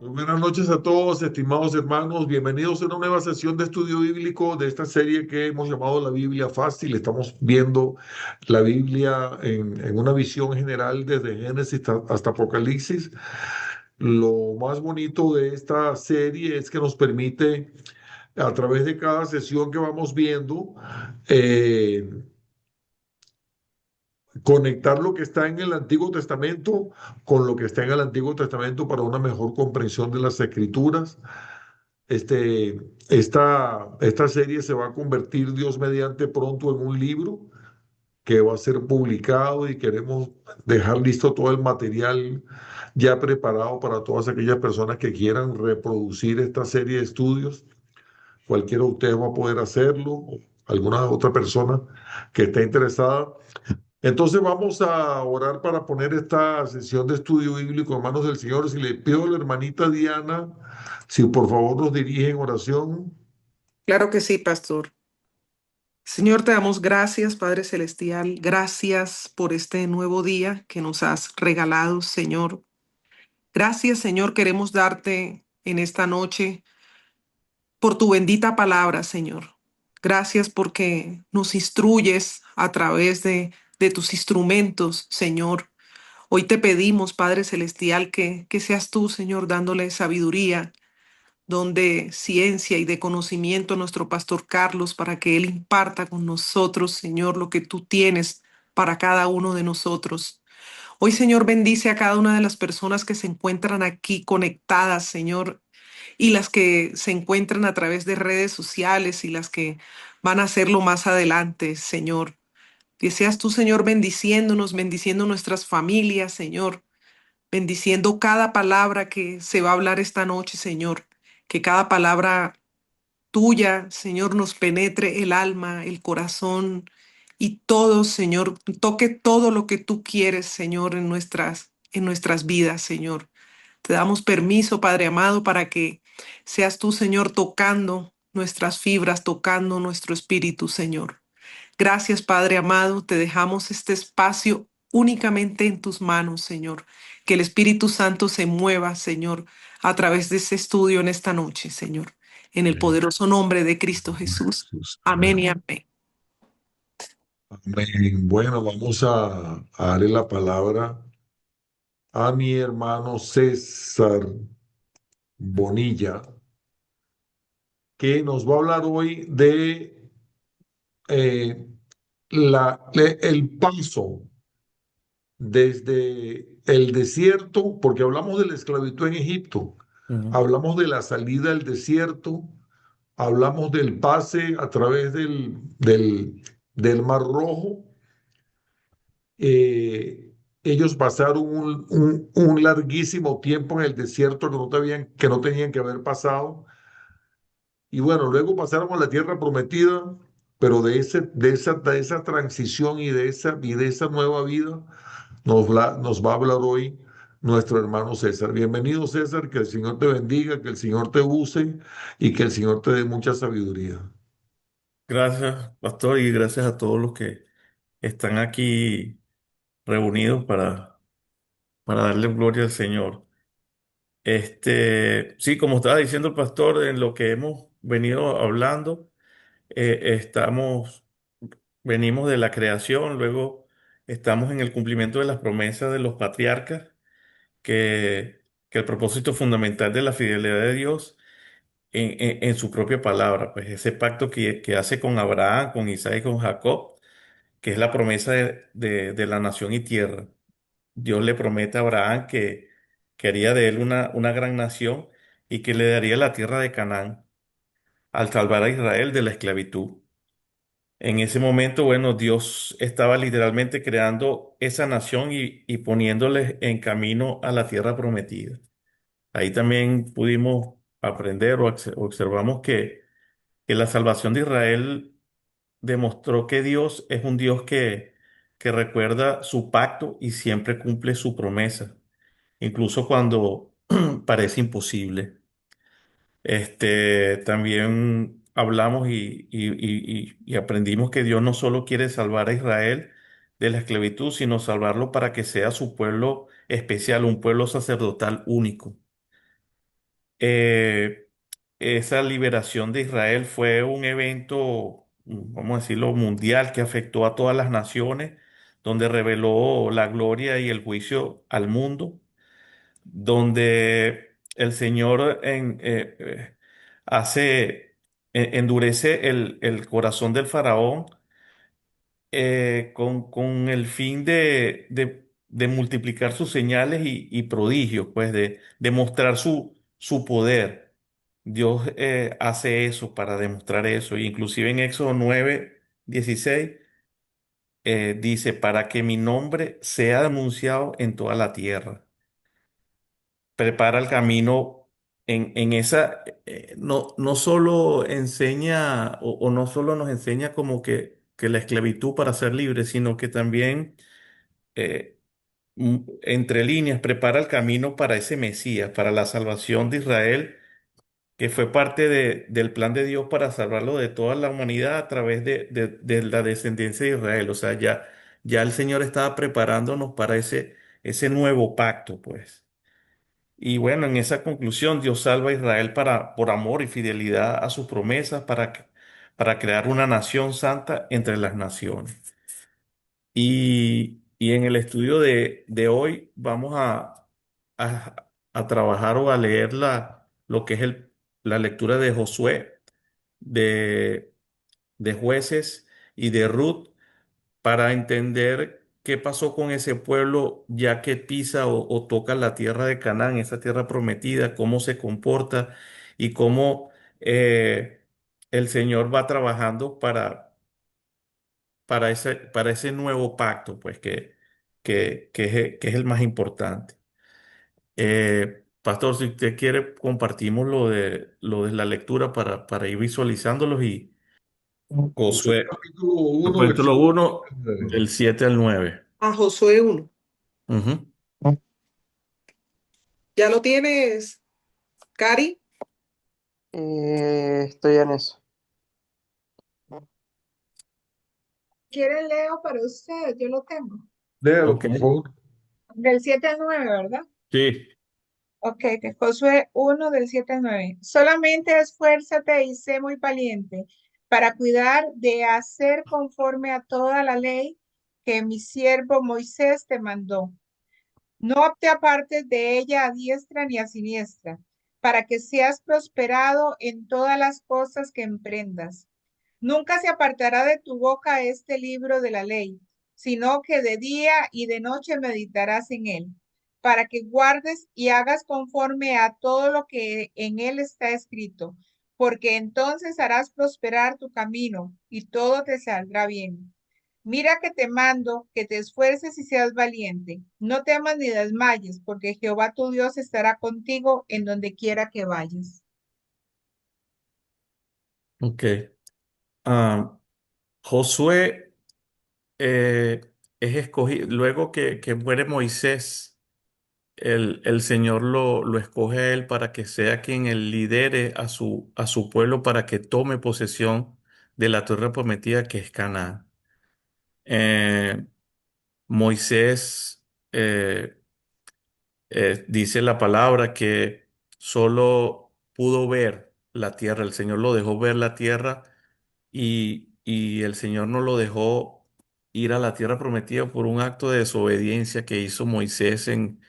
Muy buenas noches a todos, estimados hermanos. Bienvenidos a una nueva sesión de estudio bíblico de esta serie que hemos llamado La Biblia Fácil. Estamos viendo la Biblia en una visión general desde Génesis hasta Apocalipsis. Lo más bonito de esta serie es que nos permite, a través de cada sesión que vamos viendo, eh, conectar lo que está en el Antiguo Testamento con lo que está en el Antiguo Testamento para una mejor comprensión de las Escrituras. Esta serie se va a convertir, Dios mediante, pronto en un libro que va a ser publicado y queremos dejar listo todo el material ya preparado para todas aquellas personas que quieran reproducir esta serie de estudios. Cualquiera de ustedes va a poder hacerlo, o alguna otra persona que esté interesada. Entonces vamos a orar para poner esta sesión de estudio bíblico en manos del Señor. Si le pido a la hermanita Diana, si por favor nos dirige en oración. Claro que sí, pastor. Señor, te damos gracias, Padre Celestial. Gracias por este nuevo día que nos has regalado, Señor. Gracias, Señor, queremos darte en esta noche por tu bendita palabra, Señor. Gracias porque nos instruyes a través de tus instrumentos, Señor. Hoy te pedimos, Padre Celestial, que seas tú, Señor, dándole sabiduría donde ciencia y de conocimiento a nuestro pastor Carlos para que él imparta con nosotros, Señor, lo que tú tienes para cada uno de nosotros. Hoy, Señor, bendice a cada una de las personas que se encuentran aquí conectadas, Señor, y las que se encuentran a través de redes sociales y las que van a hacerlo más adelante, Señor. Que seas tú, Señor, bendiciéndonos, bendiciendo nuestras familias, Señor, bendiciendo cada palabra que se va a hablar esta noche, Señor. Que cada palabra tuya, Señor, nos penetre el alma, el corazón y todo, Señor, toque todo lo que tú quieres, Señor, en nuestras vidas, Señor. Te damos permiso, Padre amado, para que seas tú, Señor, tocando nuestras fibras, tocando nuestro espíritu, Señor. Gracias, Padre amado, te dejamos este espacio únicamente en tus manos, Señor. Que el Espíritu Santo se mueva, Señor, a través de ese estudio en esta noche, Señor. En el Amén. poderoso nombre de Cristo Jesús. Jesús. Amén y Amén. amén. Amén. Bueno, vamos a darle la palabra a mi hermano César Bonilla, que nos va a hablar hoy de eh, el paso desde el desierto, porque hablamos de la esclavitud en Egipto, Ujú. hablamos de la salida al desierto, hablamos del pase a través del Mar Rojo. Ellos pasaron un larguísimo tiempo en el desierto que no tenían que haber pasado. Y bueno, luego pasaron a la tierra prometida, pero de esa transición y de esa nueva vida nos va a hablar hoy nuestro hermano César. Bienvenido, César, que el Señor te bendiga, que el Señor te use y que el Señor te dé mucha sabiduría. Gracias, pastor, y gracias a todos los que están aquí reunidos para darle gloria al Señor. Sí, como estaba diciendo el pastor, en lo que hemos venido hablando, estamos, venimos de la creación, luego estamos en el cumplimiento de las promesas de los patriarcas, que el propósito fundamental de la fidelidad de Dios en su propia palabra, pues ese pacto que hace con Abraham, con Isaac y con Jacob, que es la promesa de la nación y tierra. Dios le promete a Abraham que haría de él una gran nación y que le daría la tierra de Canaán al salvar a Israel de la esclavitud. En ese momento, bueno, Dios estaba literalmente creando esa nación y poniéndoles en camino a la tierra prometida. Ahí también pudimos aprender o observamos que la salvación de Israel demostró que Dios es un Dios que recuerda su pacto y siempre cumple su promesa, incluso cuando parece imposible. También hablamos y aprendimos que Dios no solo quiere salvar a Israel de la esclavitud, sino salvarlo para que sea su pueblo especial, un pueblo sacerdotal único. Eh, Esa liberación de Israel fue un evento, vamos a decirlo, mundial que afectó a todas las naciones, donde reveló la gloria y el juicio al mundo, donde el Señor endurece el corazón del faraón con el fin de multiplicar sus señales y prodigios, pues de mostrar su poder. Dios hace eso para demostrar eso. Y inclusive en Éxodo 9:16 dice, para que mi nombre sea anunciado en toda la tierra. Prepara el camino en esa, no solo enseña o no solo nos enseña como que la esclavitud para ser libre, sino que también eh, entre líneas prepara el camino para ese Mesías, para la salvación de Israel, que fue parte del plan de Dios para salvarlo de toda la humanidad a través de la descendencia de Israel. O sea, ya el Señor estaba preparándonos para ese nuevo pacto, pues. Y bueno, en esa conclusión, Dios salva a Israel por amor y fidelidad a sus promesas para crear una nación santa entre las naciones. Y en el estudio de hoy vamos a trabajar o a leer lo que es la lectura de Josué, de, de Jueces y de Ruth para entender qué pasó con ese pueblo ya que pisa o toca la tierra de Canaán, esa tierra prometida, cómo se comporta y cómo el Señor va trabajando para ese nuevo pacto, pues que es el más importante. Pastor, si usted quiere, compartimos lo de la lectura para ir visualizándolos y Josué Josué, capítulo 1, capítulo versículo 1 9. del 7 al 9. A Josué 1. Ujú. ¿Ya lo tienes, Cari? Estoy en eso. ¿Quiere leo para usted? Yo lo tengo. Léalo, Ok. por favor. Del 7 al 9, ¿verdad? Sí. Ok, de Josué 1 del 7 al 9. Solamente esfuérzate y sé muy valiente para cuidar de hacer conforme a toda la ley que mi siervo Moisés te mandó. No te apartes de ella a diestra ni a siniestra, para que seas prosperado en todas las cosas que emprendas. Nunca se apartará de tu boca este libro de la ley, sino que de día y de noche meditarás en él, para que guardes y hagas conforme a todo lo que en él está escrito, porque entonces harás prosperar tu camino y todo te saldrá bien. Mira que te mando que te esfuerces y seas valiente. No temas ni desmayes, porque Jehová tu Dios estará contigo en donde quiera que vayas. Ok. Ah, Josué es escogido, luego que muere Moisés, el Señor lo escoge a él para que sea quien él lidere a su pueblo para que tome posesión de la tierra prometida que es Canaán. Eh, Moisés dice la palabra que solo pudo ver la tierra, el Señor lo dejó ver la tierra y el Señor no lo dejó ir a la tierra prometida por un acto de desobediencia que hizo Moisés en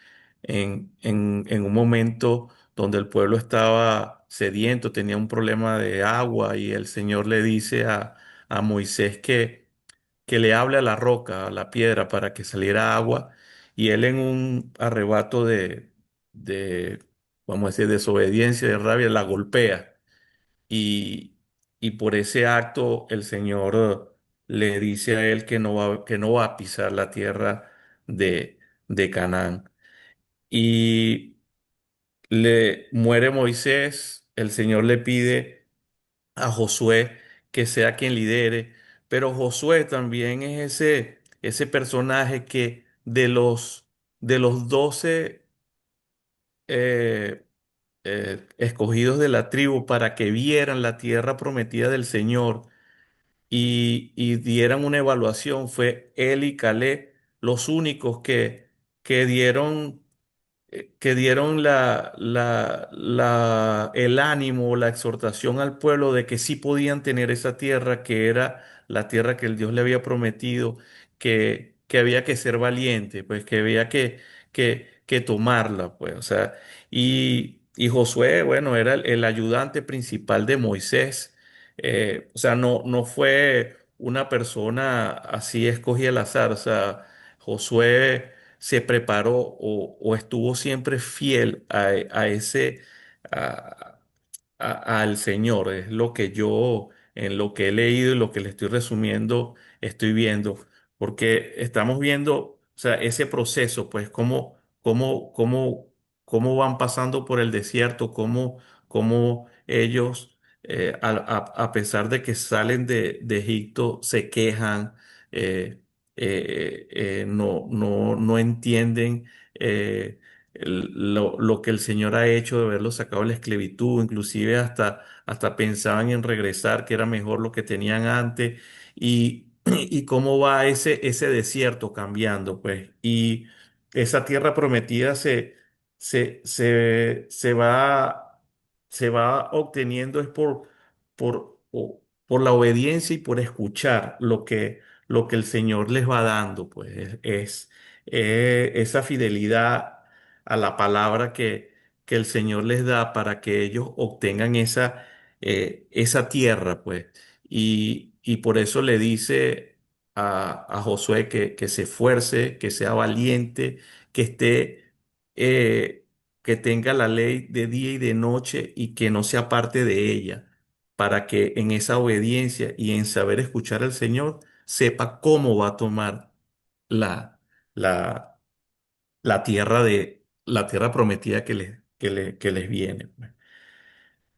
un momento donde el pueblo estaba sediento, tenía un problema de agua y el Señor le dice a Moisés que le hable a la roca, a la piedra, para que saliera agua y él en un arrebato de vamos a decir, desobediencia, de rabia, la golpea y, y por ese acto el Señor le dice a él que no va a pisar la tierra de Canaán. Y le muere Moisés, el Señor le pide a Josué que sea quien lidere, pero Josué también es ese personaje que de los 12 escogidos de la tribu para que vieran la tierra prometida del Señor, y dieran una evaluación, fue él y Caleb los únicos que dieron que dieron el ánimo, la exhortación al pueblo de que sí podían tener esa tierra, que era la tierra que el Dios le había prometido, que había que ser valiente, pues que había que tomarla, pues, o sea, y Josué, bueno, era el ayudante principal de Moisés, o sea, no fue una persona así escogida al azar, o sea, Josué se preparó o estuvo siempre fiel a ese, a- al Señor. Es lo que yo, en lo que he leído y lo que le estoy resumiendo, estoy viendo. Porque estamos viendo, o sea, ese proceso, pues, cómo van pasando por el desierto, cómo ellos, a pesar de que salen de Egipto, se quejan. No entienden lo que el Señor ha hecho de haberlos sacado de la esclavitud, inclusive hasta pensaban en regresar, que era mejor lo que tenían antes, y cómo va ese desierto cambiando, pues, y esa tierra prometida se, se, se va, se va obteniendo es por la obediencia y por escuchar lo que el Señor les va dando, pues esa fidelidad a la palabra que el Señor les da para que ellos obtengan esa tierra, pues. Y por eso le dice a Josué que se esfuerce, que sea valiente, que esté, que tenga la ley de día y de noche y que no sea parte de ella, para que en esa obediencia y en saber escuchar al Señor sepa cómo va a tomar la, la, la tierra prometida que les viene, pues.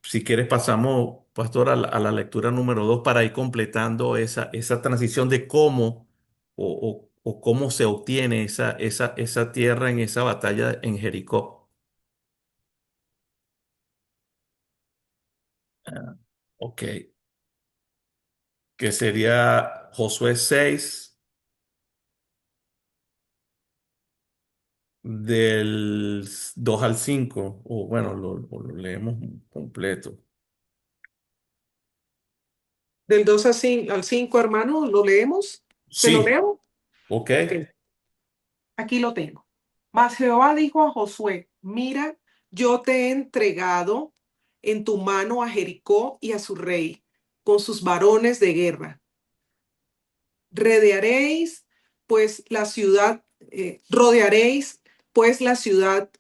Si quieres, pasamos, pastor, a la lectura número 2 para ir completando esa transición de cómo o cómo se obtiene esa tierra en esa batalla en Jericó. Ah, ok, que sería Josué 6 del 2 al 5 o bueno, lo leemos completo. Del 2 al 5, hermano, ¿lo leemos? ¿Se lo Sí, leo? ok. Ok, aquí lo tengo. Mas Jehová dijo a Josué, mira, yo te he entregado en tu mano a Jericó y a su rey, con sus varones de guerra. Rodearéis, pues la ciudad, rodearéis, pues la ciudad,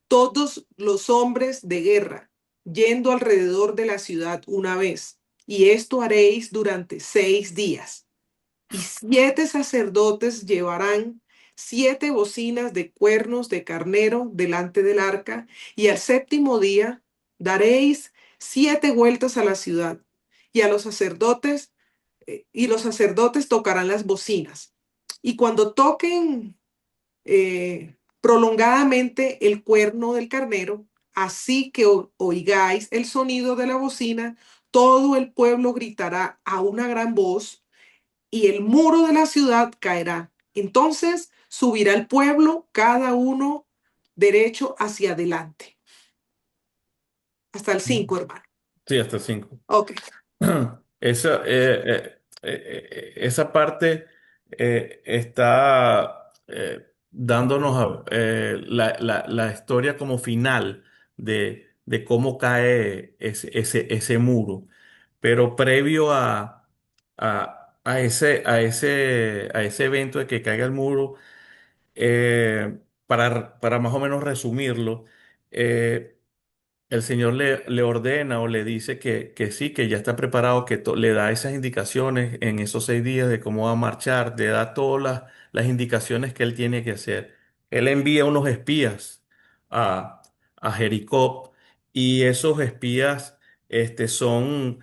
todos los hombres de guerra, yendo alrededor de la ciudad una vez. Y esto haréis durante 6 días. Y 7 sacerdotes llevarán 7 bocinas de cuernos de carnero delante del arca, y al séptimo día daréis 7 vueltas a la ciudad, y a los sacerdotes tocarán las bocinas. Y cuando toquen prolongadamente el cuerno del carnero, así que oigáis el sonido de la bocina, todo el pueblo gritará a una gran voz y el muro de la ciudad caerá. Entonces subirá el pueblo, cada uno derecho hacia adelante. Hasta el 5, hermano. Sí, hasta 5. Ok. Esa parte está dándonos la historia como final de cómo cae ese muro. Pero previo a ese evento de que caiga el muro, para más o menos resumirlo, eh, el Señor le ordena o le dice que sí, que ya está preparado, le da esas indicaciones en esos 6 días de cómo va a marchar, le da todas las indicaciones que él tiene que hacer. Él envía unos espías a, a Jericó y esos espías son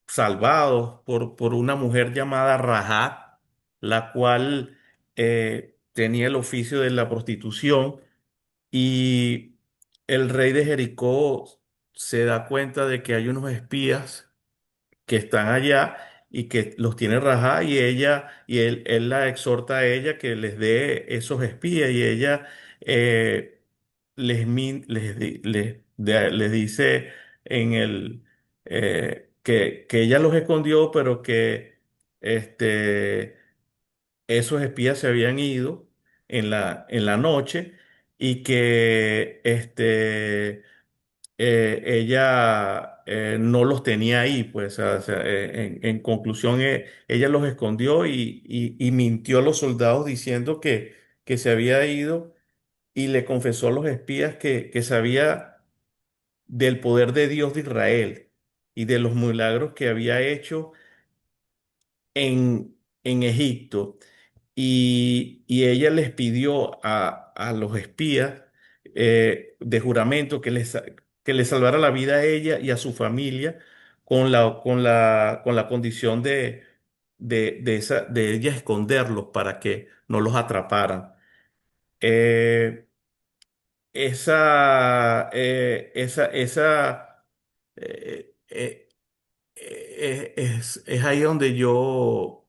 salvados por una mujer llamada Rahab, la cual tenía el oficio de la prostitución y el rey de Jericó se da cuenta de que hay unos espías que están allá y que los tiene rajada y él la exhorta a ella que les dé esos espías y ella les dice en que ella los escondió, pero que este, esos espías se habían ido en la noche y que ella no los tenía ahí, pues, o sea, en conclusión, ella los escondió y mintió a los soldados diciendo que se había ido y le confesó a los espías que sabía del poder de Dios de Israel y de los milagros que había hecho en Egipto. Y ella les pidió a los espías de juramento que les salvara la vida a ella y a su familia con la condición de ella esconderlos para que no los atraparan. Eh, esa es ahí donde yo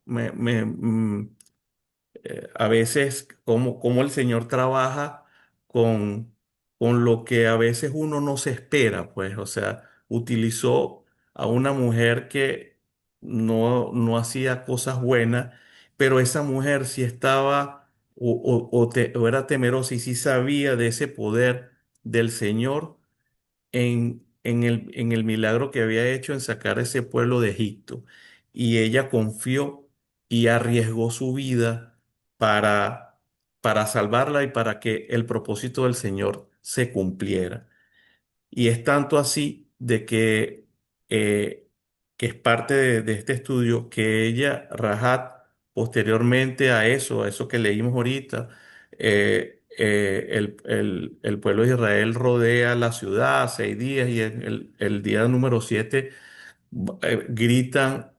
a veces como el Señor trabaja con, con lo que a veces uno no se espera, pues, o sea, utilizó a una mujer que no hacía cosas buenas, pero esa mujer sí estaba o era temerosa y sí sabía de ese poder del Señor en el milagro que había hecho en sacar a ese pueblo de Egipto. Y ella confió y arriesgó su vida para, para salvarla y para que el propósito del Señor se cumpliera. Y es tanto así que es parte de este estudio que ella, Rahat, posteriormente a eso que leímos ahorita, el pueblo de Israel rodea la ciudad 6 días y en el día número 7 gritan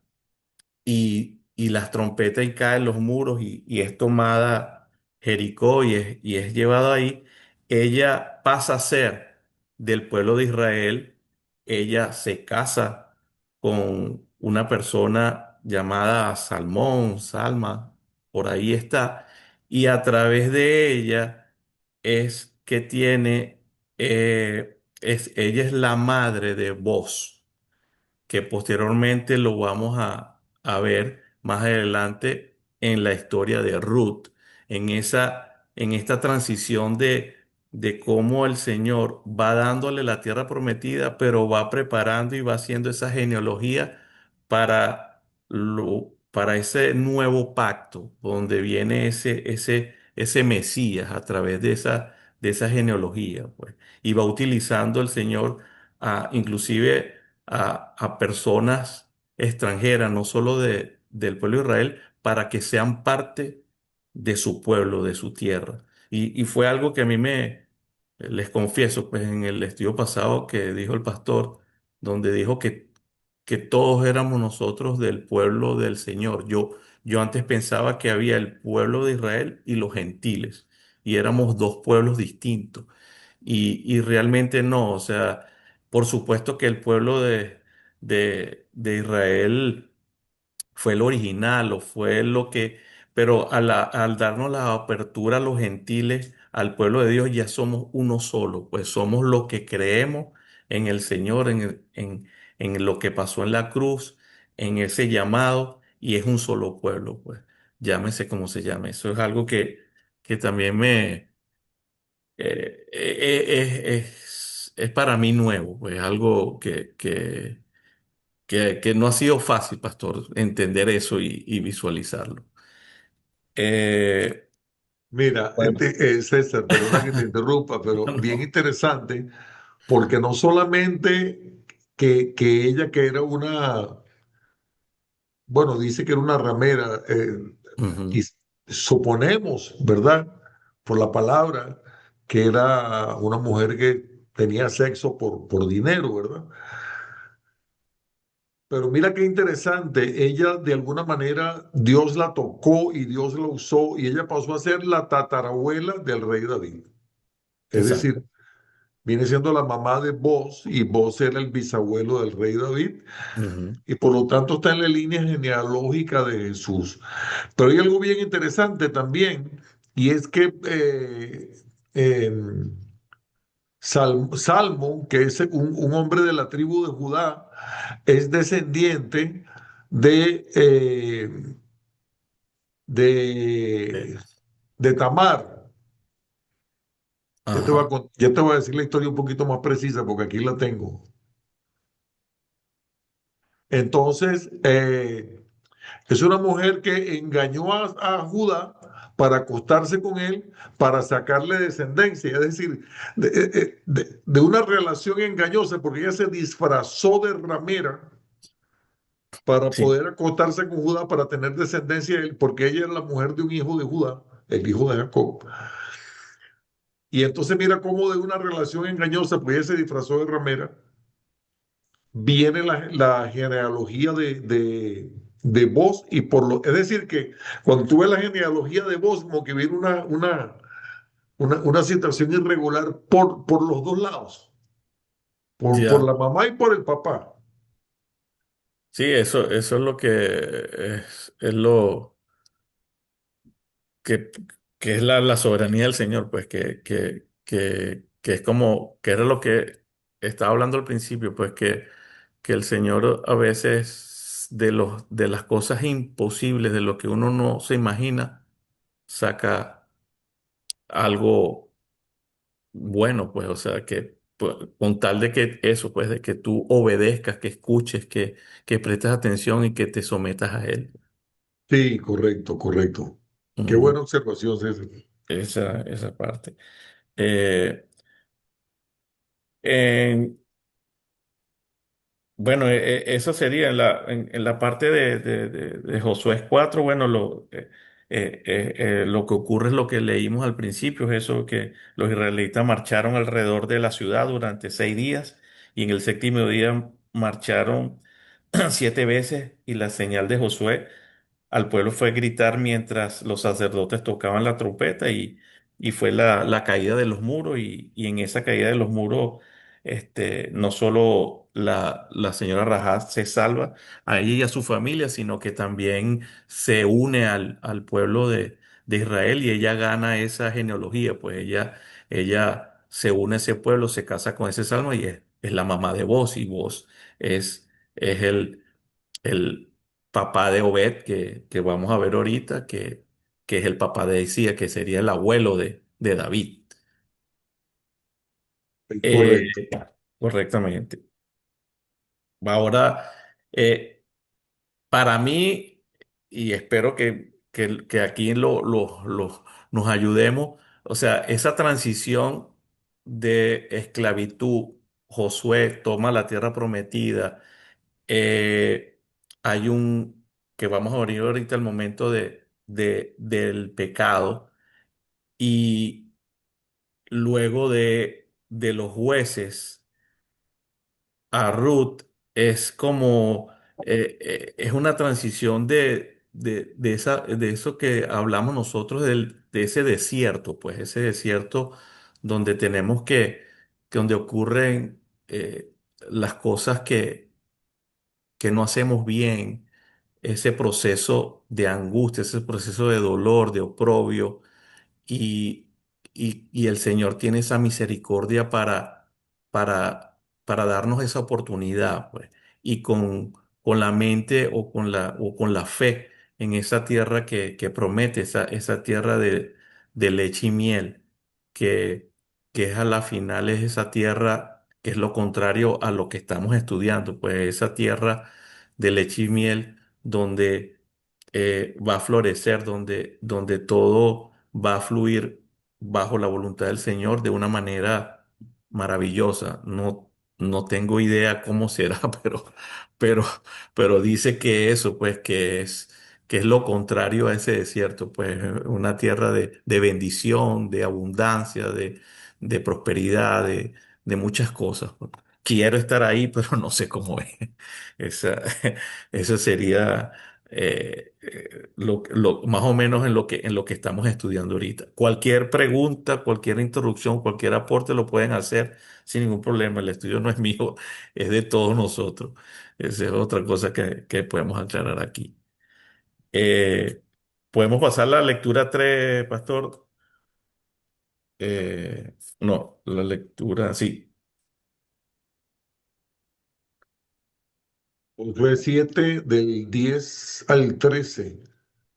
y las trompetas y caen los muros y es tomada Jericó y es llevada ahí, ella pasa a ser del pueblo de Israel, ella se casa con una persona llamada Salmón, Salma, por ahí está, y a través de ella es que tiene, ella es la madre de Boz que posteriormente lo vamos a ver más adelante en la historia de Ruth, en esta transición de cómo el Señor va dándole la tierra prometida, pero va preparando y va haciendo esa genealogía para ese nuevo pacto, donde viene ese Mesías a través de esa genealogía, pues. Y va utilizando el Señor inclusive a personas extranjeras, no solo del pueblo de Israel, para que sean parte de su pueblo, de su tierra. Y fue algo que a mí les confieso, pues en el estudio pasado que dijo el pastor, donde dijo que todos éramos nosotros del pueblo del Señor. Yo antes pensaba que había el pueblo de Israel y los gentiles, y éramos dos pueblos distintos. Y realmente no, o sea, por supuesto que el pueblo de Israel fue el original o fue lo que, pero al darnos la apertura a los gentiles, al pueblo de Dios, ya somos uno solo, pues somos los que creemos en el Señor, en lo que pasó en la cruz, en ese llamado, y es un solo pueblo, pues llámese como se llame. Eso es algo que también es para mí nuevo, pues algo que no ha sido fácil, pastor, entender eso y visualizarlo. Eh, Mira, bueno. César, perdona que te interrumpa, pero bien No. interesante, porque no solamente que ella, que era una, bueno, dice que era una ramera, y Ujú, suponemos, ¿verdad? Por la palabra, que era una mujer que tenía sexo por dinero, ¿verdad? Pero mira qué interesante, ella de alguna manera Dios la tocó y Dios la usó y ella pasó a ser la tatarabuela del rey David. Es exacto. decir, viene siendo la mamá de Boz y Boz era el bisabuelo del rey David Ujú, y por lo tanto está en la línea genealógica de Jesús. Pero hay algo bien interesante también y es que Salmón, que es un hombre de la tribu de Judá, es descendiente de, Eh, de, de Tamar. Ajá. Ya te voy a decir la historia un poquito más precisa porque aquí la tengo. Entonces, es una mujer que engañó a Judá para acostarse con él, para sacarle descendencia, es decir, de una relación engañosa, porque ella se disfrazó de ramera para Sí, poder acostarse con Judá, para tener descendencia de él, porque ella era la mujer de un hijo de Judá, el hijo de Jacob. Y entonces mira cómo de una relación engañosa, pues ella se disfrazó de ramera, viene la genealogía de Vos y es decir, que cuando tú ves la genealogía de Vos, como que viene una situación irregular por los dos lados, por ya. la mamá y por el papá. Sí, eso es lo que es lo que, que es la soberanía del Señor, pues que es como, que era lo que estaba hablando al principio, pues que el Señor a veces de las cosas imposibles, de lo que uno no se imagina, saca algo bueno, pues, o sea, que pues, con tal de que eso, pues, de que tú obedezcas, que escuches, que prestes atención y que te sometas a Él. Sí, correcto, correcto. Qué Ujú. buena observación, César. Esa parte. Eh, en- bueno, eso sería en la parte de Josué 4. Bueno, lo que ocurre es lo que leímos al principio, es eso que los israelitas marcharon alrededor de la ciudad durante 6 días y en el séptimo día marcharon 7 veces y la señal de Josué al pueblo fue gritar mientras los sacerdotes tocaban la trompeta y fue la caída de los muros y en esa caída de los muros no solo la señora Rajá se salva a ella y a su familia, sino que también se une al pueblo de Israel y ella gana esa genealogía, pues ella se une a ese pueblo, se casa con ese salmo y es la mamá de Boz y Boz es el papá de Obed que vamos a ver ahorita, que es el papá de Isías, que sería el abuelo de David. Eh, Correcto. correctamente. Ahora, eh, para mí, y espero que aquí nos ayudemos, o sea, esa transición de esclavitud, Josué toma la tierra prometida. Hay que vamos a abrir ahorita el momento del pecado y luego de los jueces a Ruth es como, es una transición de eso que hablamos nosotros de ese desierto, pues ese desierto donde tenemos que donde ocurren las cosas que no hacemos bien, ese proceso de angustia, ese proceso de dolor, de oprobio, y, y el Señor tiene esa misericordia para darnos esa oportunidad, pues, y con la mente o con la fe en esa tierra que promete, esa tierra de leche y miel, que, que es a la final es esa tierra que es lo contrario a lo que estamos estudiando, pues esa tierra de leche y miel donde va a florecer, donde todo va a fluir bajo la voluntad del Señor de una manera maravillosa. No tengo idea cómo será, pero, pero dice que eso, pues, que es lo contrario a ese desierto, pues, una tierra de bendición, de abundancia, de prosperidad, de muchas cosas. Quiero estar ahí, pero no sé cómo es. Esa, eso sería más o menos en lo que estamos estudiando ahorita. Cualquier pregunta, cualquier introducción, cualquier aporte lo pueden hacer sin ningún problema. El estudio no es mío, es de todos nosotros. Esa es otra cosa que podemos aclarar aquí. Eh, Podemos pasar a la lectura 3, Pastor. no, la lectura, sí, Josué 7 del 10 al 13.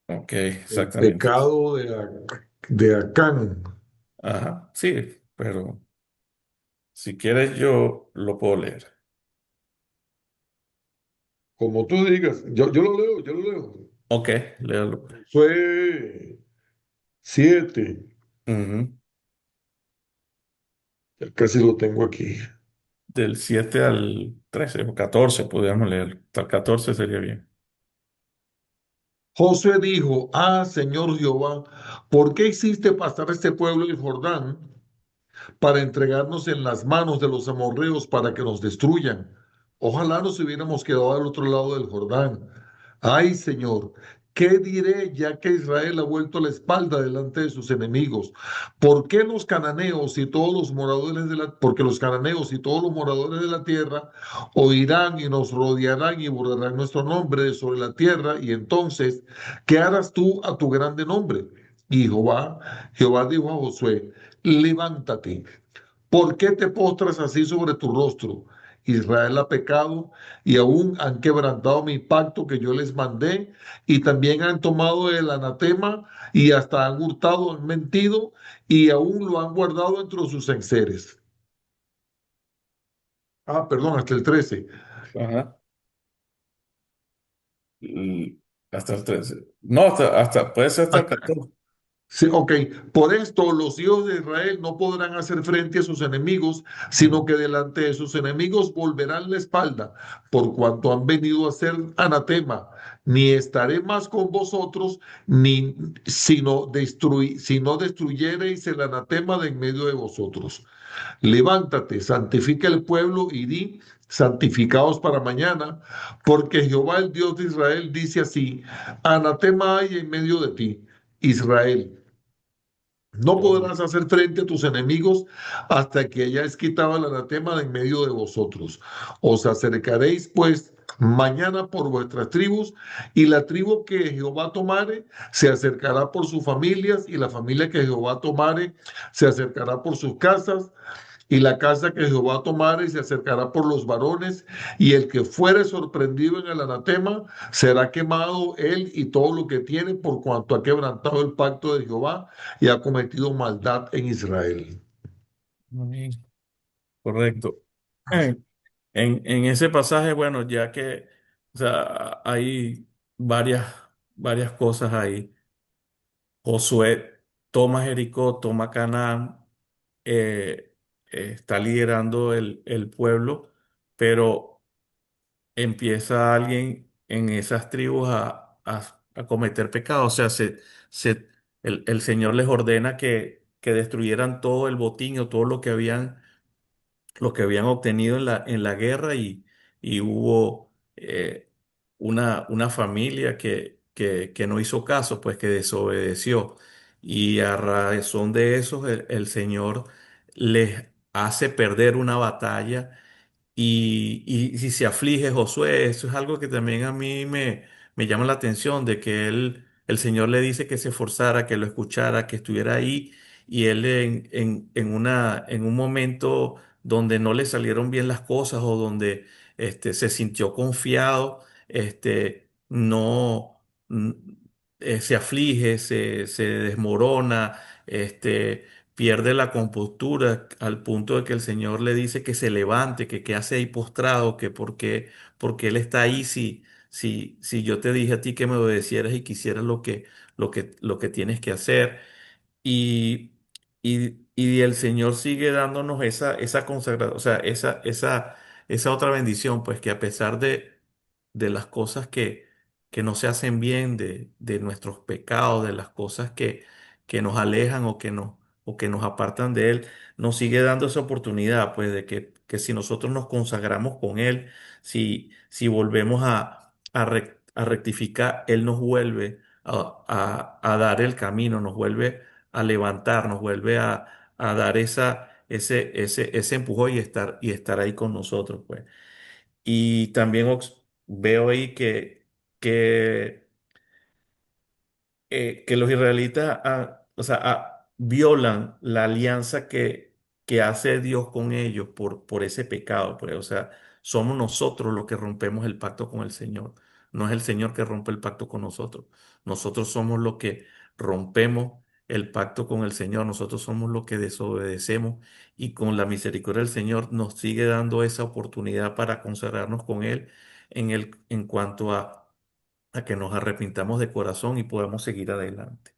ok, El exactamente. pecado de Acán. Ajá, sí, pero si quieres yo lo puedo leer. Como tú digas, yo lo leo, yo lo leo. Ok, léalo. Josué 7, Ujú. ya casi lo tengo aquí. Del 7 al 13 o 14 podríamos leer. Hasta el 14 sería bien. Josué dijo, ah, Señor Jehová, ¿por qué hiciste pasar este pueblo el Jordán para entregarnos en las manos de los amorreos para que nos destruyan? Ojalá nos hubiéramos quedado al otro lado del Jordán. Ay, Señor, ¿qué diré ya que Israel ha vuelto la espalda delante de sus enemigos? ¿Por qué los cananeos y todos los moradores de la, porque los cananeos y todos los moradores de la tierra oirán y nos rodearán y borrarán nuestro nombre de sobre la tierra? Y entonces, ¿qué harás tú a tu grande nombre? Y Jehová dijo a Josué, levántate. ¿Por qué te postras así sobre tu rostro? Israel ha pecado y aún han quebrantado mi pacto que yo les mandé, y también han tomado el anatema y hasta han hurtado, han mentido y aún lo han guardado entre sus enseres. Ah, perdón, hasta el 13. Ajá. Y hasta el 13. No, puede ser hasta el 14. Sí, ok, por esto los hijos de Israel no podrán hacer frente a sus enemigos, sino Ujú. que delante de sus enemigos volverán la espalda, por cuanto han venido a ser anatema. Ni estaré más con vosotros, ni si no destruyereis el anatema de en medio de vosotros. Levántate, santifica el pueblo y di, santificaos para mañana, porque Jehová el Dios de Israel dice así: anatema hay en medio de ti, Israel. No Oh, podrás hacer frente a tus enemigos hasta que hayáis quitado el anatema de en medio de vosotros. Os acercaréis pues mañana por vuestras tribus, y la tribu que Jehová tomare se acercará por sus familias, y la familia que Jehová tomare se acercará por sus casas, y la casa que Jehová tomare se acercará por los varones, y el que fuere sorprendido en el anatema será quemado él y todo lo que tiene, por cuanto ha quebrantado el pacto de Jehová y ha cometido maldad en Israel. muy correcto. En ese pasaje, bueno, ya que, o sea, hay varias, varias cosas ahí. Josué toma Jericó, toma Canaán, eh, está liderando el pueblo, pero empieza alguien en esas tribus a cometer pecado. O sea, el Señor les ordena que destruyeran todo el botín o todo lo que habían obtenido en la guerra y hubo una familia que no hizo caso, pues que desobedeció. Y a razón de eso, el Señor les hace perder una batalla y si se aflige Josué, eso es algo que también a mí me llama la atención, de que el Señor le dice que se esforzara, que lo escuchara, que estuviera ahí, y él en un momento donde no le salieron bien las cosas o donde se sintió confiado, no mm, se aflige, se desmorona, pierde la compostura al punto de que el Señor le dice que se levante, que hace ahí postrado, porque Él está ahí si yo te dije a ti que me obedecieras y quisieras lo que tienes que hacer. Y, y el Señor sigue dándonos esa consagración, o sea, esa otra bendición, pues que a pesar de las cosas que no se hacen bien, de nuestros pecados, de las cosas que nos alejan o que nos apartan de Él, nos sigue dando esa oportunidad, pues de que si nosotros nos consagramos con Él, si volvemos a rectificar, Él nos vuelve a dar el camino, nos vuelve a levantar, nos vuelve a dar ese empujón y estar ahí con nosotros, pues. Y también veo ahí que los israelitas, o sea, violan la alianza que hace Dios con ellos por ese pecado. Pues, o sea, somos nosotros los que rompemos el pacto con el Señor. No es el Señor que rompe el pacto con nosotros. Nosotros somos los que rompemos el pacto con el Señor. Nosotros somos los que desobedecemos y con la misericordia del Señor nos sigue dando esa oportunidad para consagrarnos con Él en cuanto a que nos arrepintamos de corazón y podamos seguir adelante.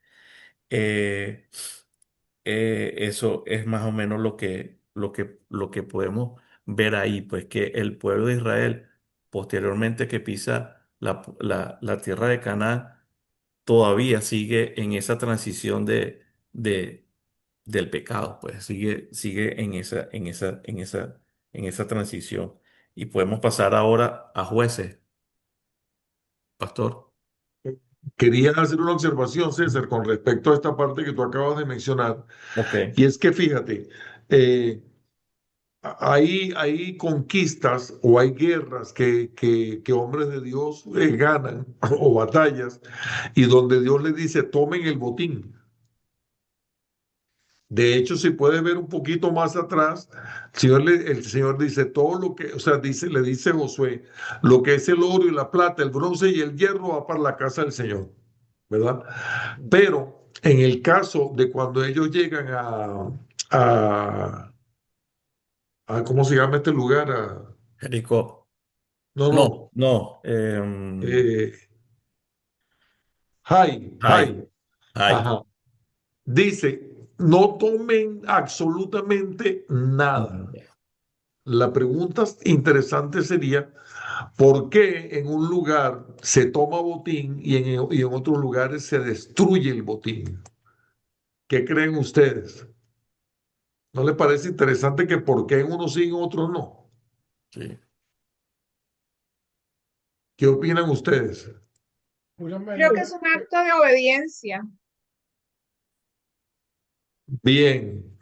Eh, Eso es más o menos lo que podemos ver ahí, pues que el pueblo de Israel, posteriormente que pisa la tierra de Canaán, todavía sigue en esa transición de, del pecado, pues sigue en esa transición. Y podemos pasar ahora a Jueces, pastor. Quería hacer una observación, César, con respecto a esta parte que tú acabas de mencionar. Ok, Y es que fíjate, eh, hay conquistas o hay guerras que hombres de Dios ganan o batallas y donde Dios les dice, tomen el botín. De hecho, si puedes ver un poquito más atrás, el Señor dice todo lo que, o sea, le dice Josué, lo que es el oro y la plata, el bronce y el hierro va para la casa del Señor, ¿verdad? Pero en el caso de cuando ellos llegan ¿cómo se llama este lugar? Jericó. No, No, no, no. eh, Jai, Ay, Jai, ay. ajá. Dice, no tomen absolutamente nada. La pregunta interesante sería, ¿por qué en un lugar se toma botín y en otros lugares se destruye el botín? ¿Qué creen ustedes? ¿No les parece interesante que por qué en unos sí y en otros no? Sí. ¿Qué opinan ustedes? Creo que es un acto de obediencia. Bien,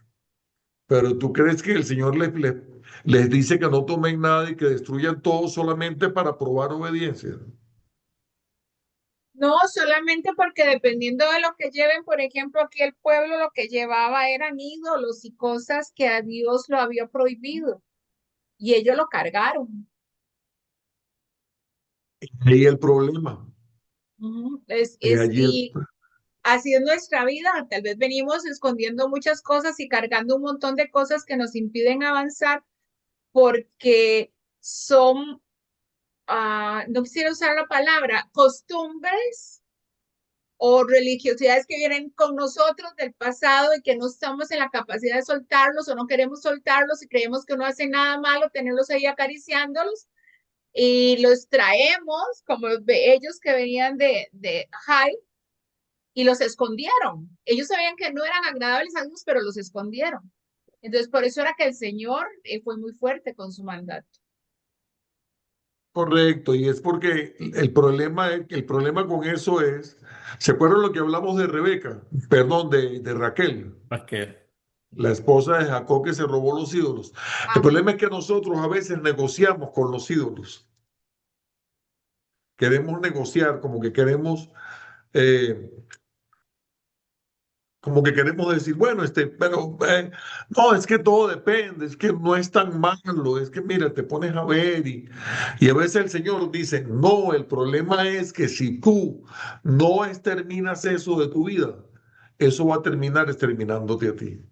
pero ¿tú crees que el Señor les dice que no tomen nada y que destruyan todo solamente para probar obediencia? No, solamente porque dependiendo de lo que lleven, por ejemplo, aquí el pueblo lo que llevaba eran ídolos y cosas que a Dios lo había prohibido y ellos lo cargaron. Ahí el problema. Ujú. Allí Y así es nuestra vida. Tal vez venimos escondiendo muchas cosas y cargando un montón de cosas que nos impiden avanzar porque son, no quisiera usar la palabra, costumbres o religiosidades que vienen con nosotros del pasado y que no estamos en la capacidad de soltarlos o no queremos soltarlos y creemos que no hace nada malo tenerlos ahí acariciándolos y los traemos como ellos que venían de High y los escondieron. Ellos sabían que no eran agradables a Dios, pero los escondieron. Entonces, por eso era que el Señor fue muy fuerte con su mandato. correcto, y es porque el problema con eso es, ¿se acuerdan lo que hablamos de Rebeca? Perdón, de Raquel, ¿Para qué? la esposa de Jacob que se robó los ídolos. El Ajá. problema es que nosotros a veces negociamos con los ídolos. Queremos negociar, eh, como que queremos decir, bueno, pero no, es que todo depende, es que no es tan malo, es que mira, te pones a ver y a veces el Señor dice, no, el problema es que si tú no exterminas eso de tu vida, eso va a terminar exterminándote a ti.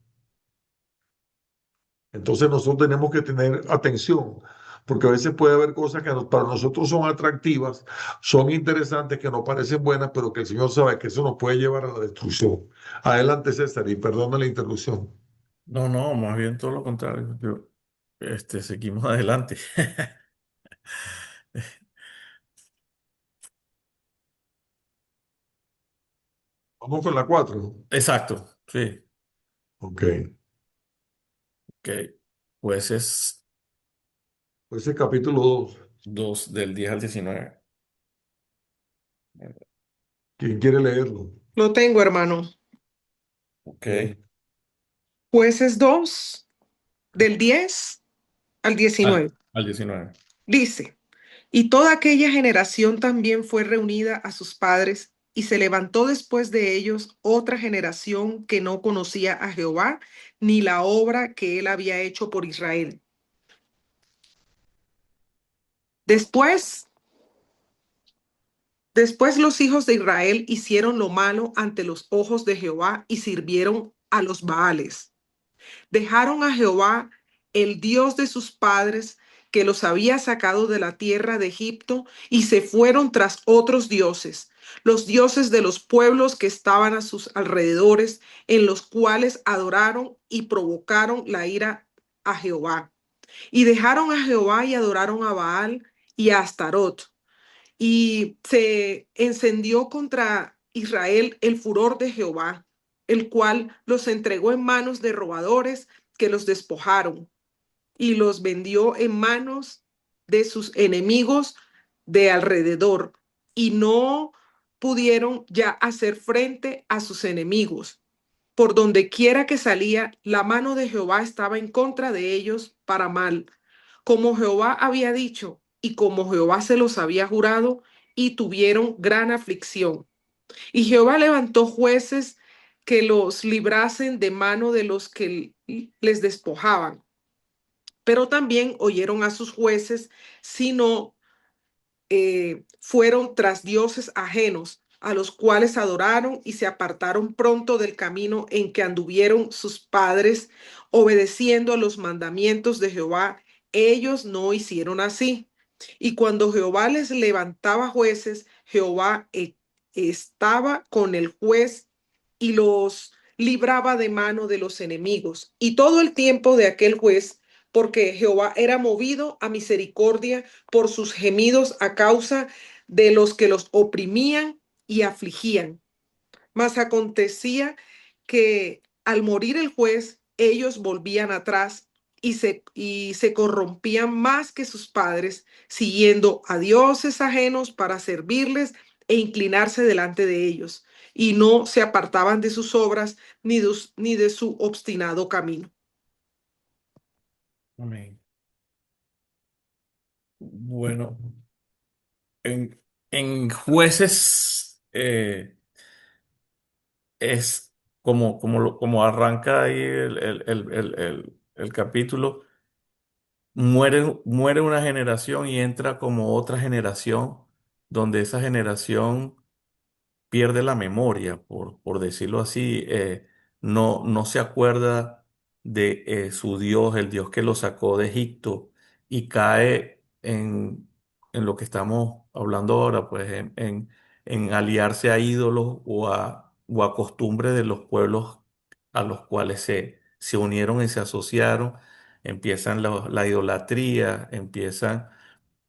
Entonces nosotros tenemos que tener atención, porque a veces puede haber cosas que para nosotros son atractivas, son interesantes, que nos parecen buenas, pero que el Señor sabe que eso nos puede llevar a la destrucción. Adelante, César, y perdona la interrupción. No, no, más bien todo lo contrario. Seguimos adelante. Vamos con la 4. Exacto, sí. Ok. Ok. Pues es Pues ese capítulo 2. 2 del 10 al 19. ¿Quién quiere leerlo? Lo tengo, hermano. Ok. Bien. Jueces 2 del 10 al Al, 19. al 19. Dice, y toda aquella generación también fue reunida a sus padres y se levantó después de ellos otra generación que no conocía a Jehová ni la obra que él había hecho por Israel. Después, después los hijos de Israel hicieron lo malo ante los ojos de Jehová y sirvieron a los Baales. Dejaron a Jehová, el Dios de sus padres, que los había sacado de la tierra de Egipto, y se fueron tras otros dioses, los dioses de los pueblos que estaban a sus alrededores, en los cuales adoraron y provocaron la ira a Jehová. Y dejaron a Jehová y adoraron a Baal y a Astarot. Y se encendió contra Israel el furor de Jehová, el cual los entregó en manos de robadores que los despojaron y los vendió en manos de sus enemigos de alrededor, y no pudieron ya hacer frente a sus enemigos. Por donde quiera que salía, la mano de Jehová estaba en contra de ellos para mal, como Jehová había dicho y como Jehová se los había jurado, y tuvieron gran aflicción. Y Jehová levantó jueces que los librasen de mano de los que les despojaban. Pero también oyeron a sus jueces, sino fueron tras dioses ajenos, a los cuales adoraron y se apartaron pronto del camino en que anduvieron sus padres, obedeciendo a los mandamientos de Jehová. Ellos no hicieron así. Y cuando Jehová les levantaba jueces, Jehová estaba con el juez y los libraba de mano de los enemigos. Y todo el tiempo de aquel juez, porque Jehová era movido a misericordia por sus gemidos a causa de los que los oprimían y afligían. Mas acontecía que al morir el juez, ellos volvían atrás y se corrompían más que sus padres, siguiendo a dioses ajenos para servirles e inclinarse delante de ellos, y no se apartaban de sus obras ni de su obstinado camino. Amén. Bueno, en Jueces es como arranca ahí el capítulo, muere una generación y entra como otra generación, donde esa generación pierde la memoria, por decirlo así, no se acuerda de su Dios, el Dios que lo sacó de Egipto, y cae en lo que estamos hablando ahora, pues en aliarse a ídolos o a costumbres de los pueblos a los cuales se unieron y se asociaron. Empiezan la idolatría, empiezan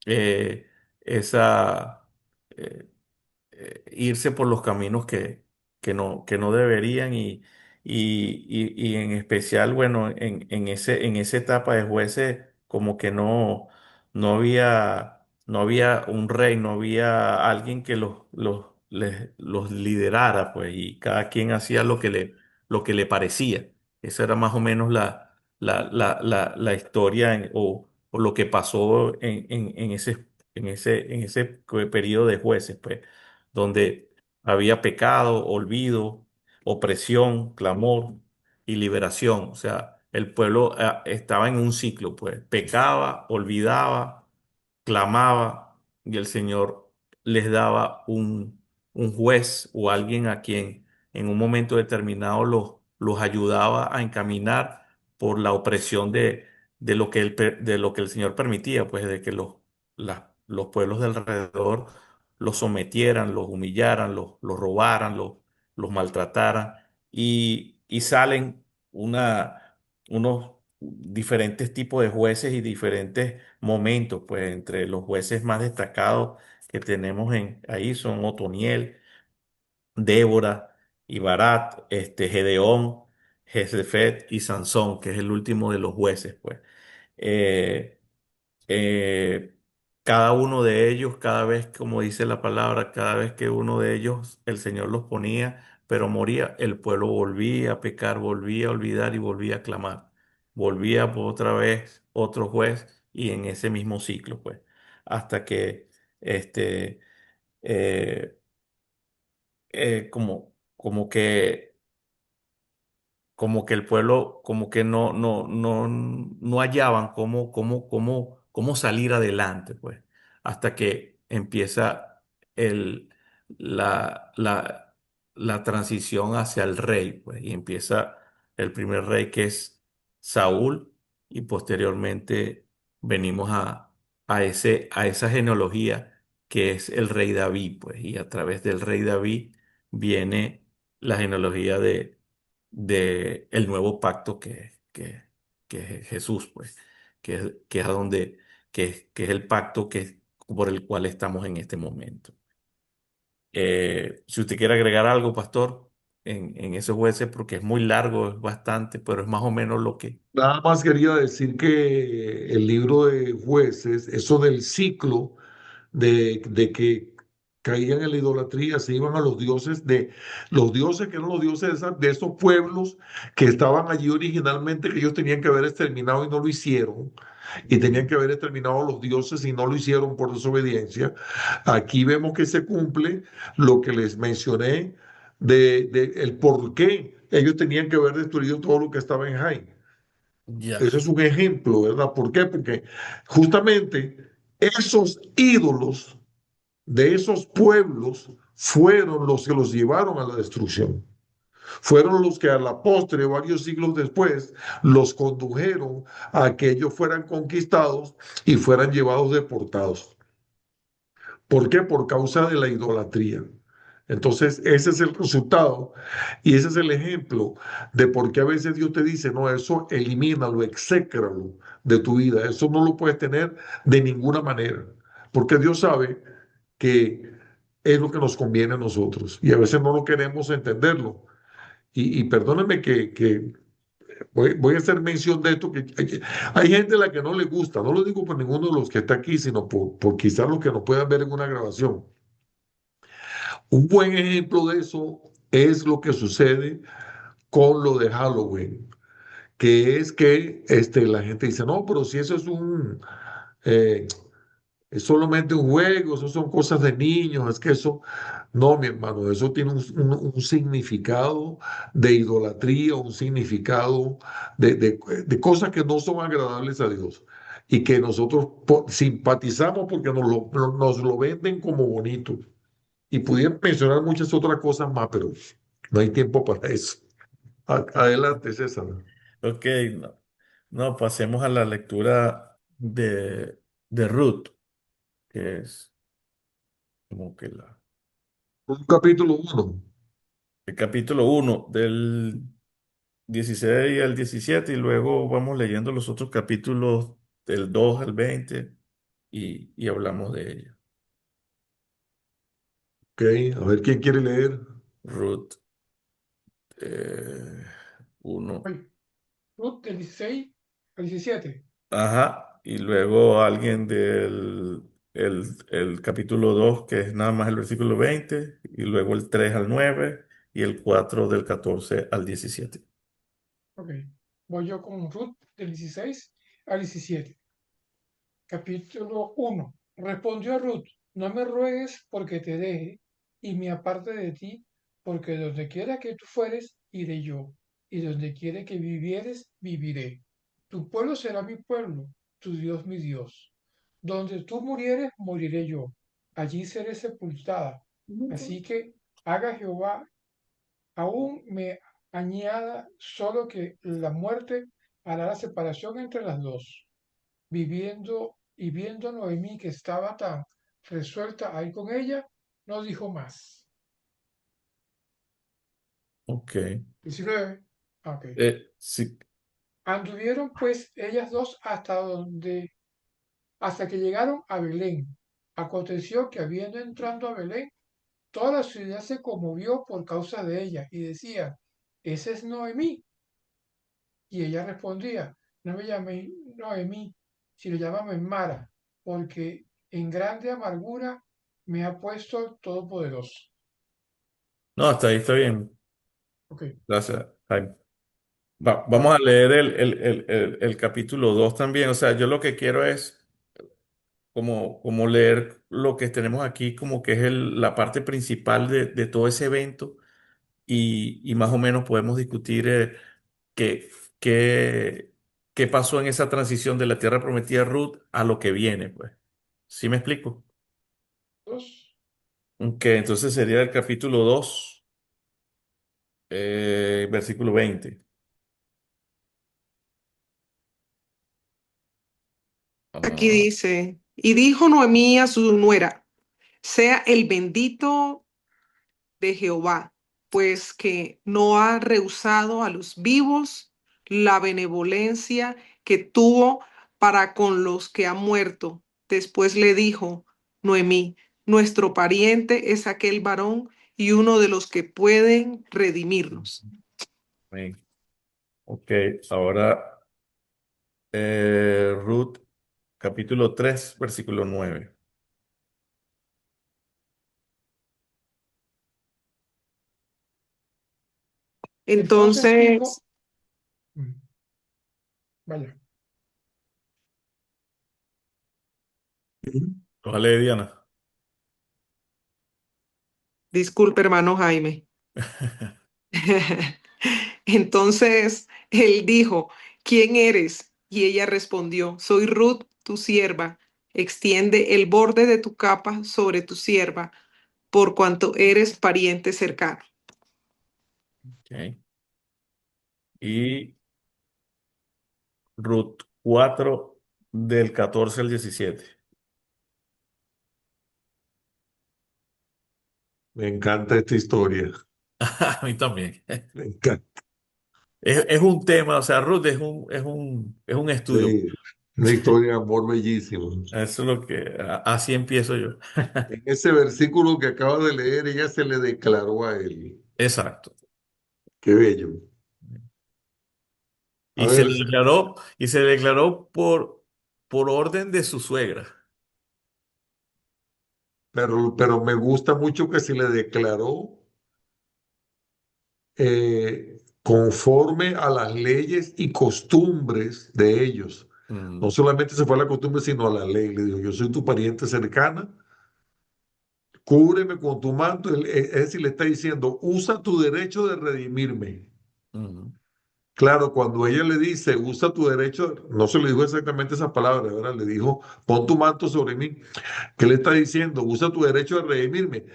eh, esa... eh, irse por los caminos que no deberían, y en especial, bueno, en esa etapa de jueces como que no había un rey, no había alguien que los liderara, pues, y cada quien hacía lo que le parecía. Esa era más o menos la historia, o lo que pasó en ese periodo de jueces, pues, donde había pecado, olvido, opresión, clamor y liberación. O sea, el pueblo estaba en un ciclo, pues, pecaba, olvidaba, clamaba, y el Señor les daba un juez o alguien a quien en un momento determinado los ayudaba a encaminar por la opresión de lo que el Señor permitía, pues, de que los pueblos de alrededor los sometieran, los humillaran, los robaran, los maltrataran, y salen unos diferentes tipos de jueces y diferentes momentos. Pues entre los jueces más destacados que tenemos ahí son Otoniel, Débora y Barat, Gedeón, Jezefet y Sansón, que es el último de los jueces, pues. Eh, eh, Cada uno de ellos, cada vez, como dice la palabra, cada vez que uno de ellos, el Señor los ponía, pero moría, el pueblo volvía a pecar, volvía a olvidar y volvía a clamar. Volvía por otra vez otro juez, y en ese mismo ciclo, pues, hasta que este, eh, como que el pueblo, como que no hallaban cómo salir adelante, pues, hasta que empieza el, la, la, la transición hacia el rey, pues, y empieza el primer rey que es Saúl, y posteriormente venimos a esa genealogía que es el rey David, pues, y a través del rey David viene la genealogía de el nuevo pacto que es Jesús, pues, que es a donde, que es el pacto por el cual estamos en este momento. Si usted quiere agregar algo, pastor, en esos jueces, porque es muy largo, es bastante, pero es más o menos lo que... Nada más quería decir que el libro de Jueces, eso del ciclo de que caían en la idolatría, se iban a los dioses de los dioses que eran los dioses de esos pueblos que estaban allí originalmente, que ellos tenían que haber exterminado y no lo hicieron, y tenían que haber exterminado a los dioses y no lo hicieron por desobediencia. Aquí vemos que se cumple lo que les mencioné de el por qué ellos tenían que haber destruido todo lo que estaba en Jai. Ya, Ese es un ejemplo, ¿verdad? ¿Por qué? Porque justamente esos ídolos de esos pueblos fueron los que los llevaron a la destrucción. Fueron los que a la postre, varios siglos después, los condujeron a que ellos fueran conquistados y fueran llevados deportados. ¿Por qué? Por causa de la idolatría. Entonces, ese es el resultado y ese es el ejemplo de por qué a veces Dios te dice, no, eso elimínalo, exécralo de tu vida. Eso no lo puedes tener de ninguna manera, porque Dios sabe que es lo que nos conviene a nosotros y a veces no lo queremos entenderlo. Y perdónenme que voy a hacer mención de esto, que hay gente a la que no le gusta, no lo digo por ninguno de los que está aquí, sino por quizás los que nos puedan ver en una grabación. Un buen ejemplo de eso es lo que sucede con lo de Halloween, que es que la gente dice, no, pero si eso eh, es solamente un juego, eso son cosas de niños, es que eso, no, mi hermano, eso tiene un significado de idolatría, un significado de cosas que no son agradables a Dios y que nosotros simpatizamos porque nos lo venden como bonito. Y pudiera mencionar muchas otras cosas más, pero no hay tiempo para eso. Adelante, César. ok, no, pasemos a la lectura de Ruth, que es como que Un capítulo uno. el capítulo 1 del 16 al 17 y luego vamos leyendo los otros capítulos del 2 al 20 y hablamos de ella. Ok, a ver quién quiere leer. Ruth eh, 1. Oye, Ruth del 16 al 17. Ajá. Y luego alguien el capítulo 2 que es nada más el versículo 20 y luego el 3 al 9 y el 4 del 14 al 17. Ok. Voy yo con Ruth del 16 al 17. Capítulo 1. Respondió Ruth, no me ruegues porque te deje y me aparte de ti, porque donde quiera que tú fueres, iré yo, y donde quiera que vivieres, viviré. Tu pueblo será mi pueblo, tu Dios mi Dios. Donde tú murieres, moriré yo. Allí seré sepultada. Así que haga Jehová, aún me añada solo que la muerte hará la separación entre las dos viviendo y viendo Noemí que estaba tan resuelta a ir con ella, no dijo más. Ok. 19. Ok. Sí. Anduvieron pues ellas dos hasta que llegaron a Belén. Aconteció que habiendo entrado a Belén, toda la ciudad se conmovió por causa de ella y decía, esa es Noemí. Y ella respondía, no me llaméis Noemí, sino llámame Mara, porque en grande amargura me ha puesto el Todopoderoso. No, hasta ahí está bien. Ok, Gracias, Jaime. Vamos vale. a leer el capítulo 2 también. O sea, yo lo que quiero es como leer lo que tenemos aquí como que es la parte principal de todo ese evento y más o menos podemos discutir qué, qué, qué pasó en esa transición de la tierra prometida a Ruth a lo que viene, pues. ¿Sí me explico? Dos. Ok, entonces sería el capítulo 2, versículo 20. Aquí Ah, dice, y dijo Noemí a su nuera, sea el bendito de Jehová, pues que no ha rehusado a los vivos la benevolencia que tuvo para con los que han muerto. Después le dijo Noemí, nuestro pariente es aquel varón y uno de los que pueden redimirnos. amén. Ok, ahora Ruth, capítulo 3, versículo 9. Entonces dijo, Entonces, mm, vaya, Ojalá, Diana. disculpe, hermano Jaime. Entonces él dijo, ¿quién eres? Y ella respondió, soy Ruth, tu sierva. Extiende el borde de tu capa sobre tu sierva, por cuanto eres pariente cercano. Ok. Y Ruth 4 del 14 al 17. Me encanta esta historia. A mí también. Me encanta. Es un tema, o sea, Ruth es un estudio. Sí, una historia de amor bellísima. Eso es lo que, así empiezo yo. En ese versículo que acabas de leer, ella se le declaró a él. Exacto. Qué bello. A Y se ver, le declaró, y se le declaró por orden de su suegra. pero me gusta mucho que se le declaró conforme a las leyes y costumbres de ellos. No Mm, solamente se fue a la costumbre, sino a la ley. Le dijo, yo soy tu pariente cercana, cúbreme con tu manto. Es decir, le está diciendo, usa tu derecho de redimirme. mm, Claro, cuando ella le dice, usa tu derecho, no se le dijo exactamente esas palabras, ¿verdad? Le dijo, pon tu manto sobre mí. ¿Qué le está diciendo? Usa tu derecho de redimirme.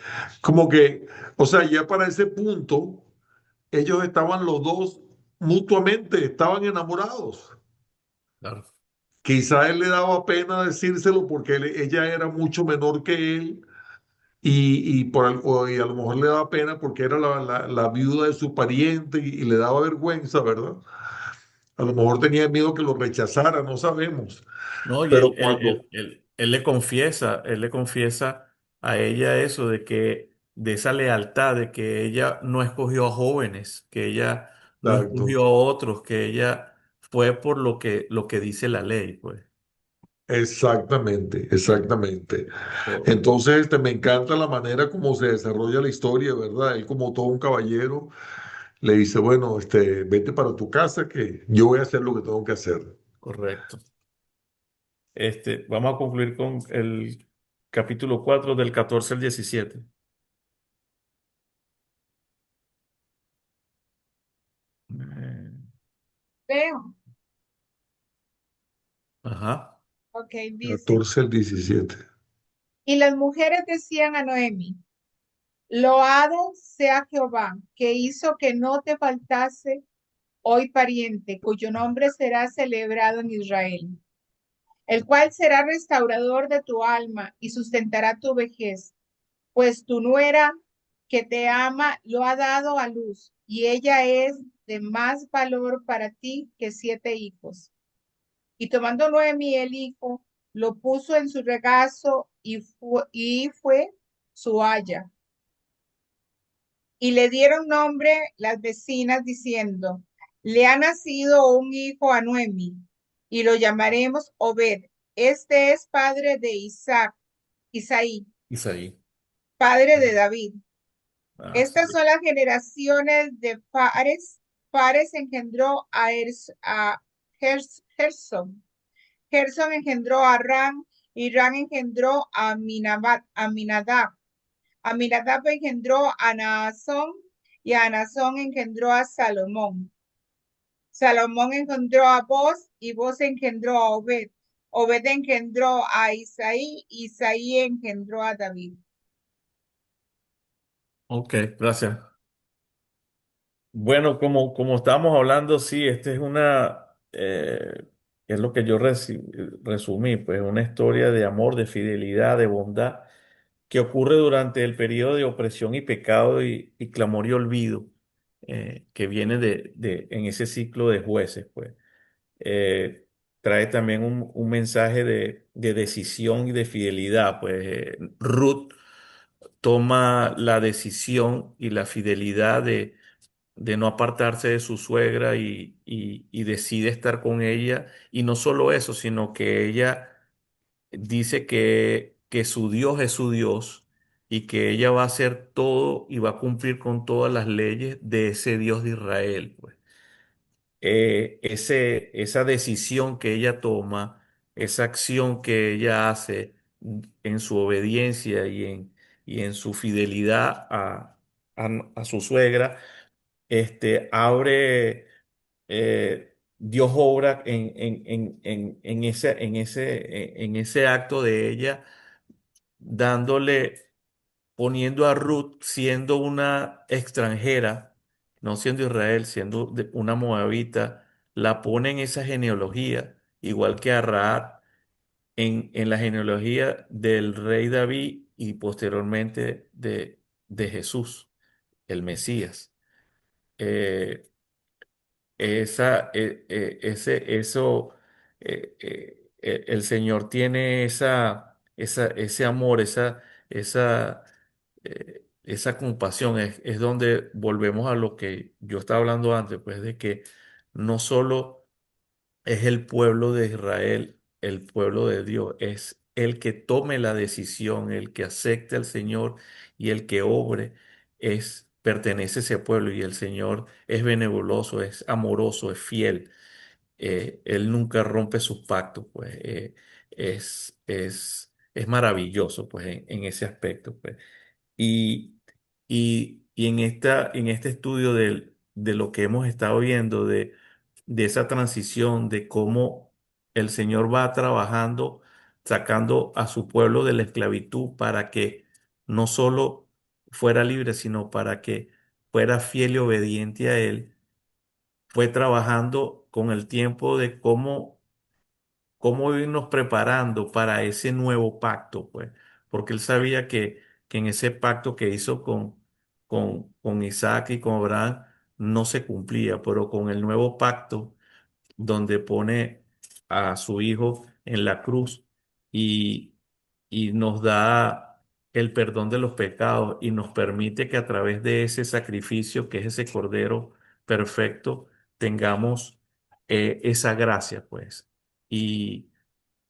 Como que, o sea, ya para ese punto, ellos estaban los dos mutuamente, estaban enamorados. claro. Quizá él le daba pena decírselo porque ella era mucho menor que él y a lo mejor le daba pena porque era la viuda de su pariente y le daba vergüenza, ¿verdad? A lo mejor tenía miedo que lo rechazara, no sabemos. No, y Pero cuando, él le confiesa a ella eso de esa lealtad, de que ella no escogió a jóvenes, que ella no exacto, escogió a otros, que ella fue por lo que dice la ley, pues. exactamente, exactamente. So, Entonces, me encanta la manera como se desarrolla la historia, ¿verdad? Él como todo un caballero le dice, bueno, vete para tu casa que yo voy a hacer lo que tengo que hacer. correcto. Vamos a concluir con el capítulo 4 del 14 al 17. Eh, Leo. Ajá. Ok, dice. 14 al 17. Y las mujeres decían a Noemi, loado sea Jehová, que hizo que no te faltase hoy pariente, cuyo nombre será celebrado en Israel, el cual será restaurador de tu alma y sustentará tu vejez, pues tu nuera que te ama lo ha dado a luz, y ella es de más valor para ti que 7 hijos. Y tomando Noemi el hijo, lo puso en su regazo y fue su haya. Y le dieron nombre las vecinas diciendo, le ha nacido un hijo a Noemi y lo llamaremos Obed. Este es padre de Isaí, Isaí. padre de David. Ah, sí. Estas son las generaciones de Fares. Fares engendró a Gerson. Gerson engendró a Ram Irán engendró a Aminadab. Aminadab engendró a Naasón y a Naasón engendró a Salomón. Salomón engendró a Boz y Boz engendró a Obed. Obed engendró a Isaí, Isaí engendró a David. Ok, gracias. Bueno, como estábamos hablando, sí, este es es lo que yo resumí, pues una historia de amor, de fidelidad, de bondad, que ocurre durante el periodo de opresión y pecado y clamor y olvido, que viene en ese ciclo de jueces, pues. Trae también un mensaje de decisión y de fidelidad, pues. Ruth toma la decisión y la fidelidad de no apartarse de su suegra y decide estar con ella. Y no solo eso, sino que ella dice que su Dios es su Dios y que ella va a hacer todo y va a cumplir con todas las leyes de ese Dios de Israel, pues. Esa decisión que ella toma, esa acción que ella hace en su obediencia y en su fidelidad a su suegra, abre, Dios obra en ese acto de ella, dándole, poniendo a Ruth siendo una extranjera, no siendo Israel, siendo una moabita, la pone en esa genealogía, igual que a Rahab en la genealogía del rey David y posteriormente de Jesús, el Mesías. Eh, el Señor tiene ese amor, esa compasión, es donde volvemos a lo que yo estaba hablando antes, pues de que no solo es el pueblo de Israel, el pueblo de Dios, es el que tome la decisión, el que acepte al Señor y el que obre, pertenece a ese pueblo y el Señor es benevolioso, es amoroso, es fiel. Él nunca rompe sus pactos, pues. Es maravilloso, pues, en ese aspecto, pues. Y, y en este estudio de lo que hemos estado viendo, de esa transición, de cómo el Señor va trabajando, sacando a su pueblo de la esclavitud para que no solo fuera libre, sino para que fuera fiel y obediente a Él, fue trabajando con el tiempo de cómo irnos preparando para ese nuevo pacto, pues, porque él sabía que en ese pacto que hizo con Isaac y con Abraham no se cumplía, pero con el nuevo pacto, donde pone a su hijo en la cruz y, y nos da el perdón de los pecados y nos permite que a través de ese sacrificio, que es ese cordero perfecto, tengamos esa gracia, pues. Y,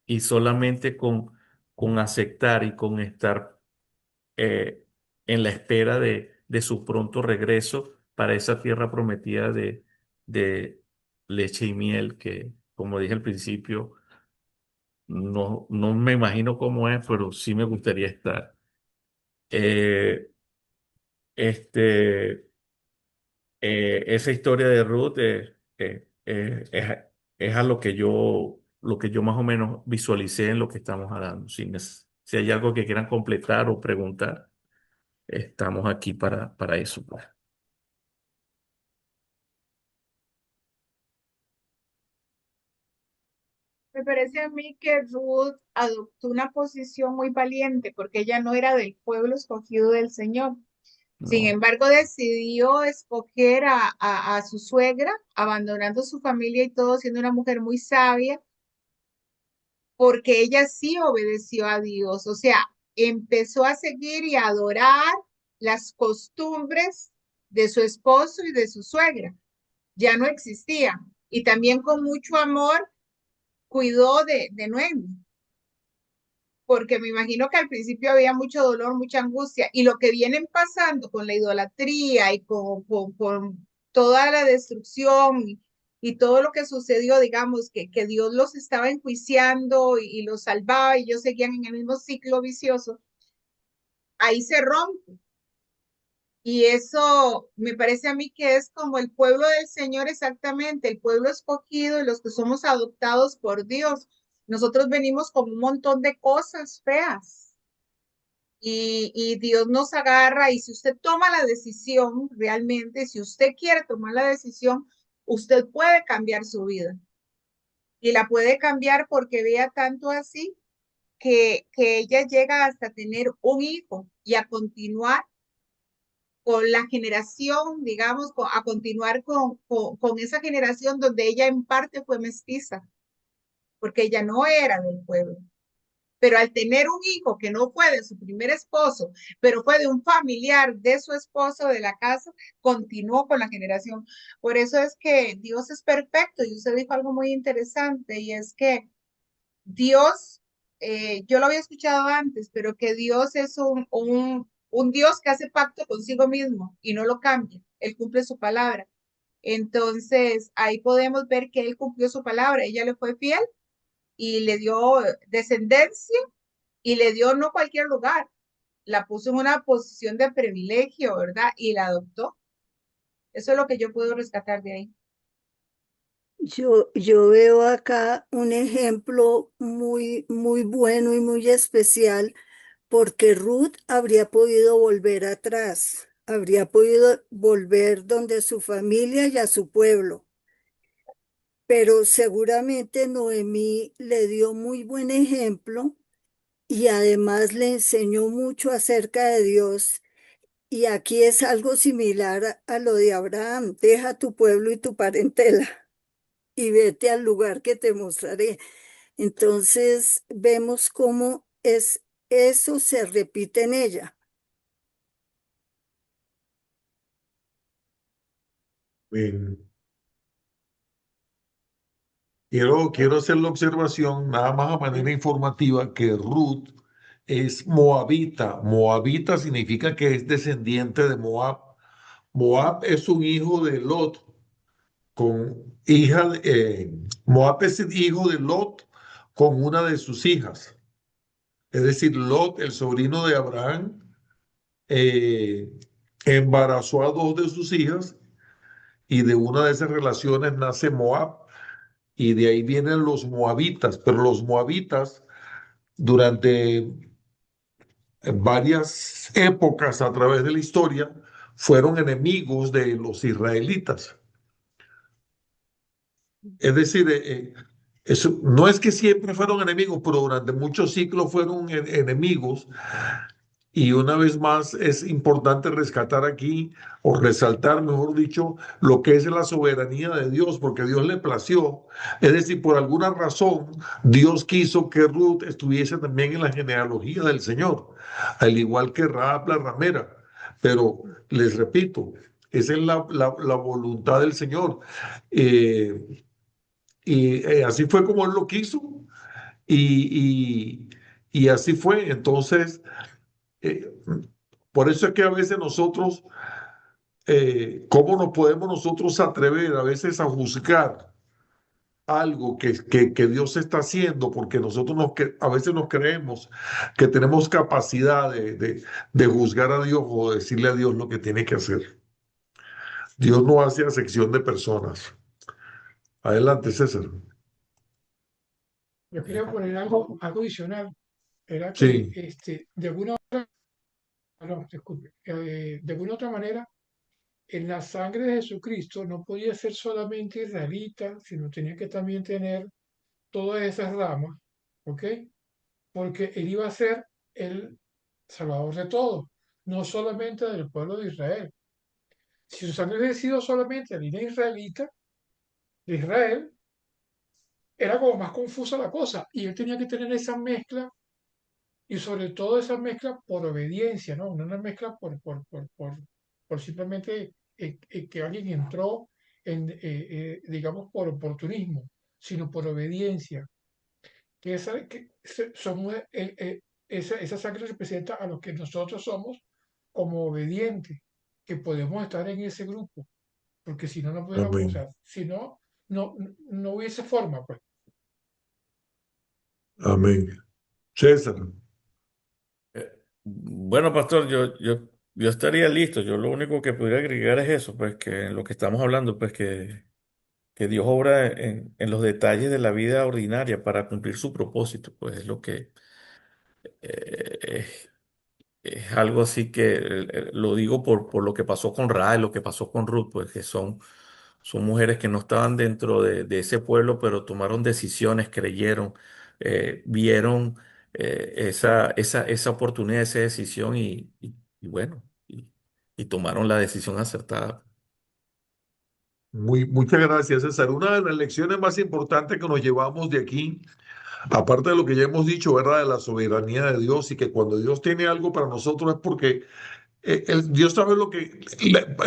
y solamente con aceptar y con estar eh, en la espera de su pronto regreso para esa tierra prometida de leche y miel, que, como dije al principio, no me imagino cómo es, pero sí me gustaría estar. Eh, este, Esa historia de Ruth es a lo que yo más o menos visualicé en lo que estamos hablando. Si hay algo que quieran completar o preguntar, estamos aquí para eso, pues. Me parece a mí que Ruth adoptó una posición muy valiente porque ella no era del pueblo escogido del Señor. Sin No, embargo, decidió escoger a su suegra, abandonando su familia y todo, siendo una mujer muy sabia, porque ella sí obedeció a Dios. O sea, empezó a seguir y a adorar las costumbres de su esposo y de su suegra. Ya no existían. Y también con mucho amor cuidó de Noemi, porque me imagino que al principio había mucho dolor, mucha angustia, y lo que vienen pasando con la idolatría y con toda la destrucción y todo lo que sucedió, digamos, que Dios los estaba enjuiciando y los salvaba y ellos seguían en el mismo ciclo vicioso, ahí se rompe. Y eso me parece a mí que es como el pueblo del Señor exactamente, el pueblo escogido y los que somos adoptados por Dios. Nosotros venimos con un montón de cosas feas y Dios nos agarra y si usted toma la decisión, realmente, si usted quiere tomar la decisión, usted puede cambiar su vida y la puede cambiar porque vea tanto así que ella llega hasta tener un hijo y a continuar con la generación, digamos, a continuar con esa generación donde ella en parte fue mestiza, porque ella no era del pueblo. Pero al tener un hijo que no fue de su primer esposo, pero fue de un familiar de su esposo de la casa, continuó con la generación. Por eso es que Dios es perfecto. Y usted dijo algo muy interesante, y es que Dios, yo lo había escuchado antes, pero que Dios es un Dios que hace pacto consigo mismo y no lo cambia. Él cumple su palabra. Entonces, ahí podemos ver que él cumplió su palabra. Ella le fue fiel y le dio descendencia y le dio no cualquier lugar. La puso en una posición de privilegio, ¿verdad? Y la adoptó. Eso es lo que yo puedo rescatar de ahí. Yo veo acá un ejemplo muy bueno y muy especial porque Ruth habría podido volver atrás, habría podido volver donde su familia y a su pueblo, pero seguramente Noemí le dio muy buen ejemplo y además le enseñó mucho acerca de Dios. Y aquí es algo similar a lo de Abraham, deja tu pueblo y tu parentela y vete al lugar que te mostraré. Entonces vemos cómo eso se repite en ella. Bien. Quiero hacer la observación, nada más a manera informativa, que Ruth es moabita. Moabita significa que es descendiente de Moab. Moab es un hijo de Lot, Moab es el hijo de Lot con una de sus hijas. Es decir, Lot, el sobrino de Abraham, eh, embarazó a dos de sus hijas y de una de esas relaciones nace Moab y de ahí vienen los moabitas, pero los moabitas durante varias épocas a través de la historia fueron enemigos de los israelitas. Es decir, eso, no es que siempre fueron enemigos, pero durante muchos siglos fueron enemigos. Y una vez más es importante rescatar aquí, o resaltar, mejor dicho, lo que es la soberanía de Dios, porque Dios le plació. Es decir, por alguna razón, Dios quiso que Ruth estuviese también en la genealogía del Señor, al igual que Rahab la ramera. Pero les repito, esa es la voluntad del Señor. Así fue como Él lo quiso, y, y así fue. Entonces, eh, por eso es que a veces nosotros, ¿cómo nos podemos nosotros atrever a veces a juzgar algo que Dios está haciendo? Porque nosotros a veces nos creemos que tenemos capacidad de juzgar a Dios o decirle a Dios lo que tiene que hacer. Dios no hace acepción de personas. Adelante, César. Yo quería poner algo adicional. Era que Sí, de alguna otra, no, disculpe, de alguna otra manera, en la sangre de Jesucristo no podía ser solamente israelita, sino tenía que también tener todas esas ramas, ¿ok? Porque él iba a ser el salvador de todos, no solamente del pueblo de Israel. Si su sangre hubiera sido solamente la línea israelita de Israel, era como más confusa la cosa. Y él tenía que tener esa mezcla y sobre todo esa mezcla por obediencia, ¿no? No una mezcla por simplemente que alguien entró digamos, por oportunismo, sino por obediencia. Somos, esa sangre representa a los que nosotros somos como obedientes, que podemos estar en ese grupo, porque si no, no pudiéramos, o amén. sea, si no, no hubiese forma, pues. Amén. César. Bueno, pastor, yo estaría listo. Yo lo único que pudiera agregar es eso, pues que en lo que estamos hablando, pues que Dios obra en los detalles de la vida ordinaria para cumplir su propósito, pues es lo que eh, es algo así que lo digo por lo que pasó con Rahab, lo que pasó con Ruth, pues que son mujeres que no estaban dentro de ese pueblo, pero tomaron decisiones, creyeron, vieron esa oportunidad, esa decisión y bueno, y tomaron la decisión acertada. Muchas gracias, César. Una de las lecciones más importantes que nos llevamos de aquí, aparte de lo que ya hemos dicho, ¿verdad? De la soberanía de Dios y que cuando Dios tiene algo para nosotros es porque Dios sabe lo que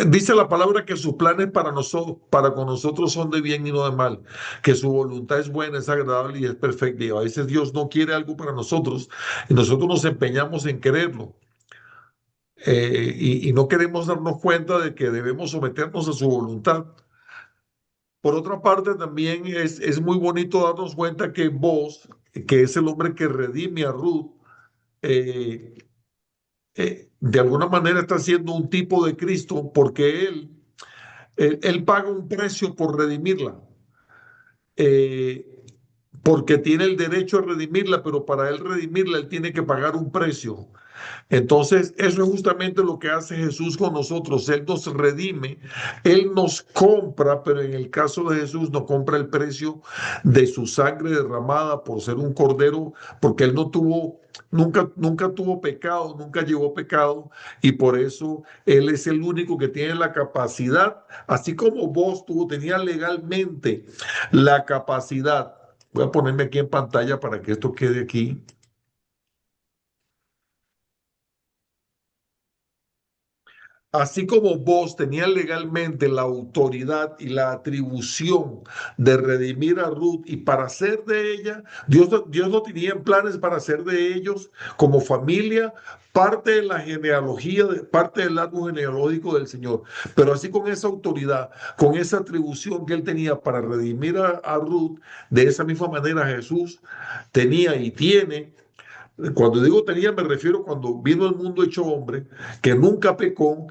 dice la palabra, que sus planes para nosotros, para con nosotros son de bien y no de mal, que su voluntad es buena, es agradable y es perfecta. Y a veces Dios no quiere algo para nosotros y nosotros nos empeñamos en quererlo. Y no queremos darnos cuenta de que debemos someternos a su voluntad. Por otra parte, también es muy bonito darnos cuenta que vos, que es el hombre que redime a Ruth, eh, de alguna manera está siendo un tipo de Cristo porque él paga un precio por redimirla, eh, porque tiene el derecho a redimirla, pero para él redimirla, él tiene que pagar un precio. Entonces, eso es justamente lo que hace Jesús con nosotros. Él nos redime, Él nos compra, pero en el caso de Jesús nos compra el precio de su sangre derramada por ser un cordero, porque Él no tuvo, nunca tuvo pecado, nunca llevó pecado, y por eso Él es el único que tiene la capacidad, así como vos tenías legalmente la capacidad. Voy a ponerme aquí en pantalla para que esto quede aquí. Así como vos tenías legalmente la autoridad y la atribución de redimir a Ruth y para hacer de ella, Dios no tenía planes para hacer de ellos como familia parte de la genealogía, parte del árbol genealógico del Señor. Pero así con esa autoridad, con esa atribución que él tenía para redimir a Ruth, de esa misma manera Jesús tenía y tiene. Cuando digo tenía, me refiero cuando vino al mundo hecho hombre, que nunca pecó,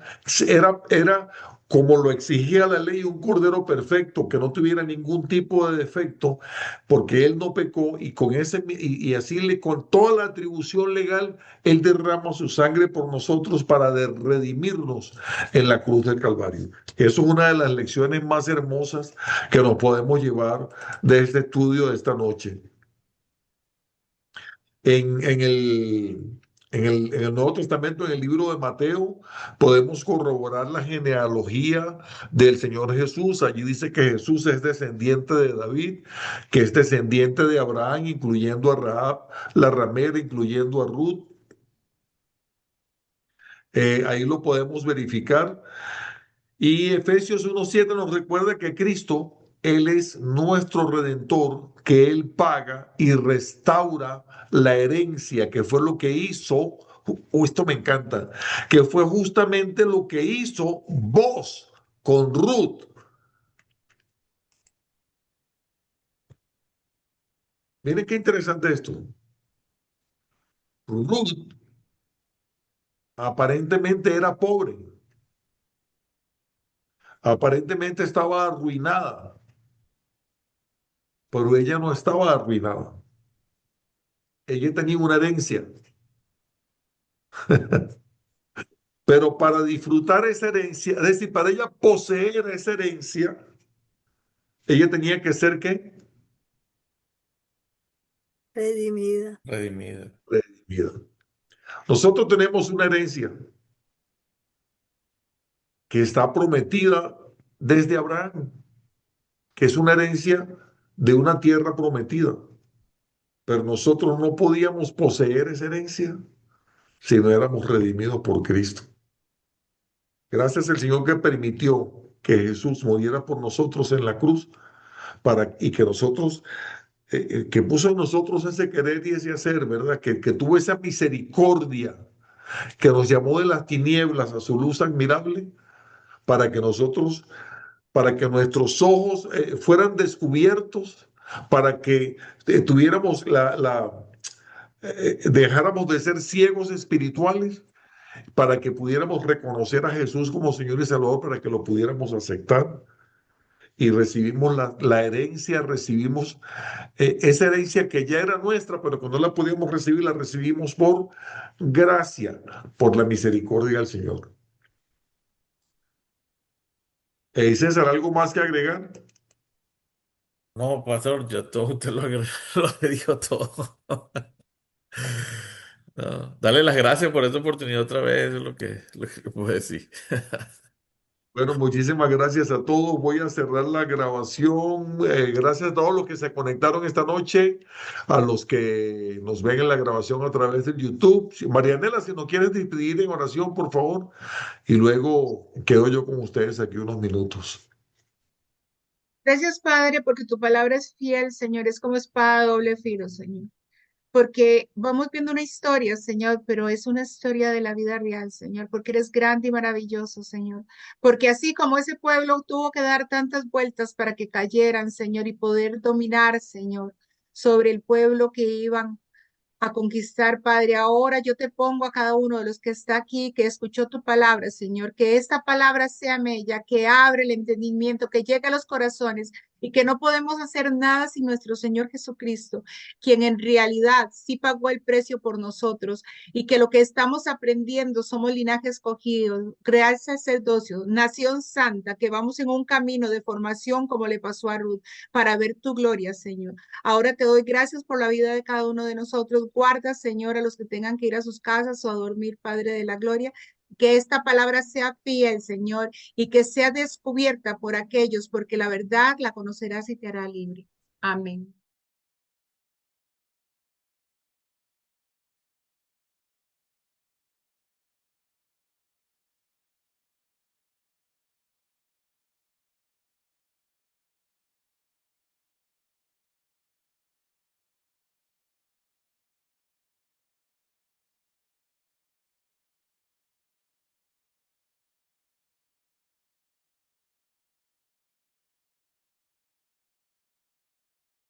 era como lo exigía la ley, un cordero perfecto, que no tuviera ningún tipo de defecto, porque él no pecó y con y así con toda la atribución legal, él derrama su sangre por nosotros para redimirnos en la cruz del Calvario. Eso es una de las lecciones más hermosas que nos podemos llevar de este estudio de esta noche. En el Nuevo Testamento, en el libro de Mateo, podemos corroborar la genealogía del Señor Jesús. Allí dice que Jesús es descendiente de David, que es descendiente de Abraham, incluyendo a Rahab, la ramera, incluyendo a Ruth. Ahí lo podemos verificar. Y Efesios 1:7 nos recuerda que Cristo, Él es nuestro redentor, que Él paga y restaura la herencia, que fue lo que hizo, esto me encanta, que fue justamente lo que hizo vos con Ruth. Miren qué interesante esto. Ruth aparentemente era pobre, aparentemente estaba arruinada, pero ella no estaba arruinada. Ella tenía una herencia. Pero para disfrutar esa herencia, es decir, para ella poseer esa herencia, ella tenía que ser ¿qué? redimida. Redimida. Redimida. Nosotros tenemos una herencia que está prometida desde Abraham, que es una herencia de una tierra prometida. Pero nosotros no podíamos poseer esa herencia si no éramos redimidos por Cristo. Gracias al Señor que permitió que Jesús muriera por nosotros en la cruz y que nosotros que puso en nosotros ese querer y ese hacer, ¿verdad? Que tuvo esa misericordia, que nos llamó de las tinieblas a su luz admirable, para que nosotros para que nuestros ojos fueran descubiertos, para que tuviéramos dejáramos de ser ciegos espirituales, para que pudiéramos reconocer a Jesús como Señor y Salvador, para que lo pudiéramos aceptar. Y recibimos la herencia, recibimos esa herencia que ya era nuestra, pero cuando la podíamos recibir, la recibimos por gracia, por la misericordia del Señor. César, ¿algo más que agregar? No, pastor, yo todo usted lo dijo todo. No, dale las gracias por esta oportunidad otra vez, es lo que puedo decir. Bueno, muchísimas gracias a todos. Voy a cerrar la grabación. Gracias a todos los que se conectaron esta noche, a los que nos ven en la grabación a través de YouTube. Marianela, si nos quieres despedir en oración, por favor, y luego quedo yo con ustedes aquí unos minutos. Gracias, Padre, porque tu palabra es fiel, Señor, es como espada de doble filo, Señor. Porque vamos viendo una historia, Señor, pero es una historia de la vida real, Señor, porque eres grande y maravilloso, Señor. Porque así como ese pueblo tuvo que dar tantas vueltas para que cayeran, Señor, y poder dominar, Señor, sobre el pueblo que iban a conquistar, Padre. Ahora yo te pongo a cada uno de los que está aquí, que escuchó tu palabra, Señor, que esta palabra sea mella, que abre el entendimiento, que llegue a los corazones y que no podemos hacer nada sin nuestro Señor Jesucristo, quien en realidad sí pagó el precio por nosotros y que lo que estamos aprendiendo somos linaje escogido, real sacerdocio, nación santa, que vamos en un camino de formación como le pasó a Ruth para ver tu gloria, Señor. Ahora te doy gracias por la vida de cada uno de nosotros. Guarda, Señor, a los que tengan que ir a sus casas o a dormir, Padre de la Gloria. Que esta palabra sea fiel, Señor, y que sea descubierta por aquellos, porque la verdad la conocerás y te hará libre. Amén.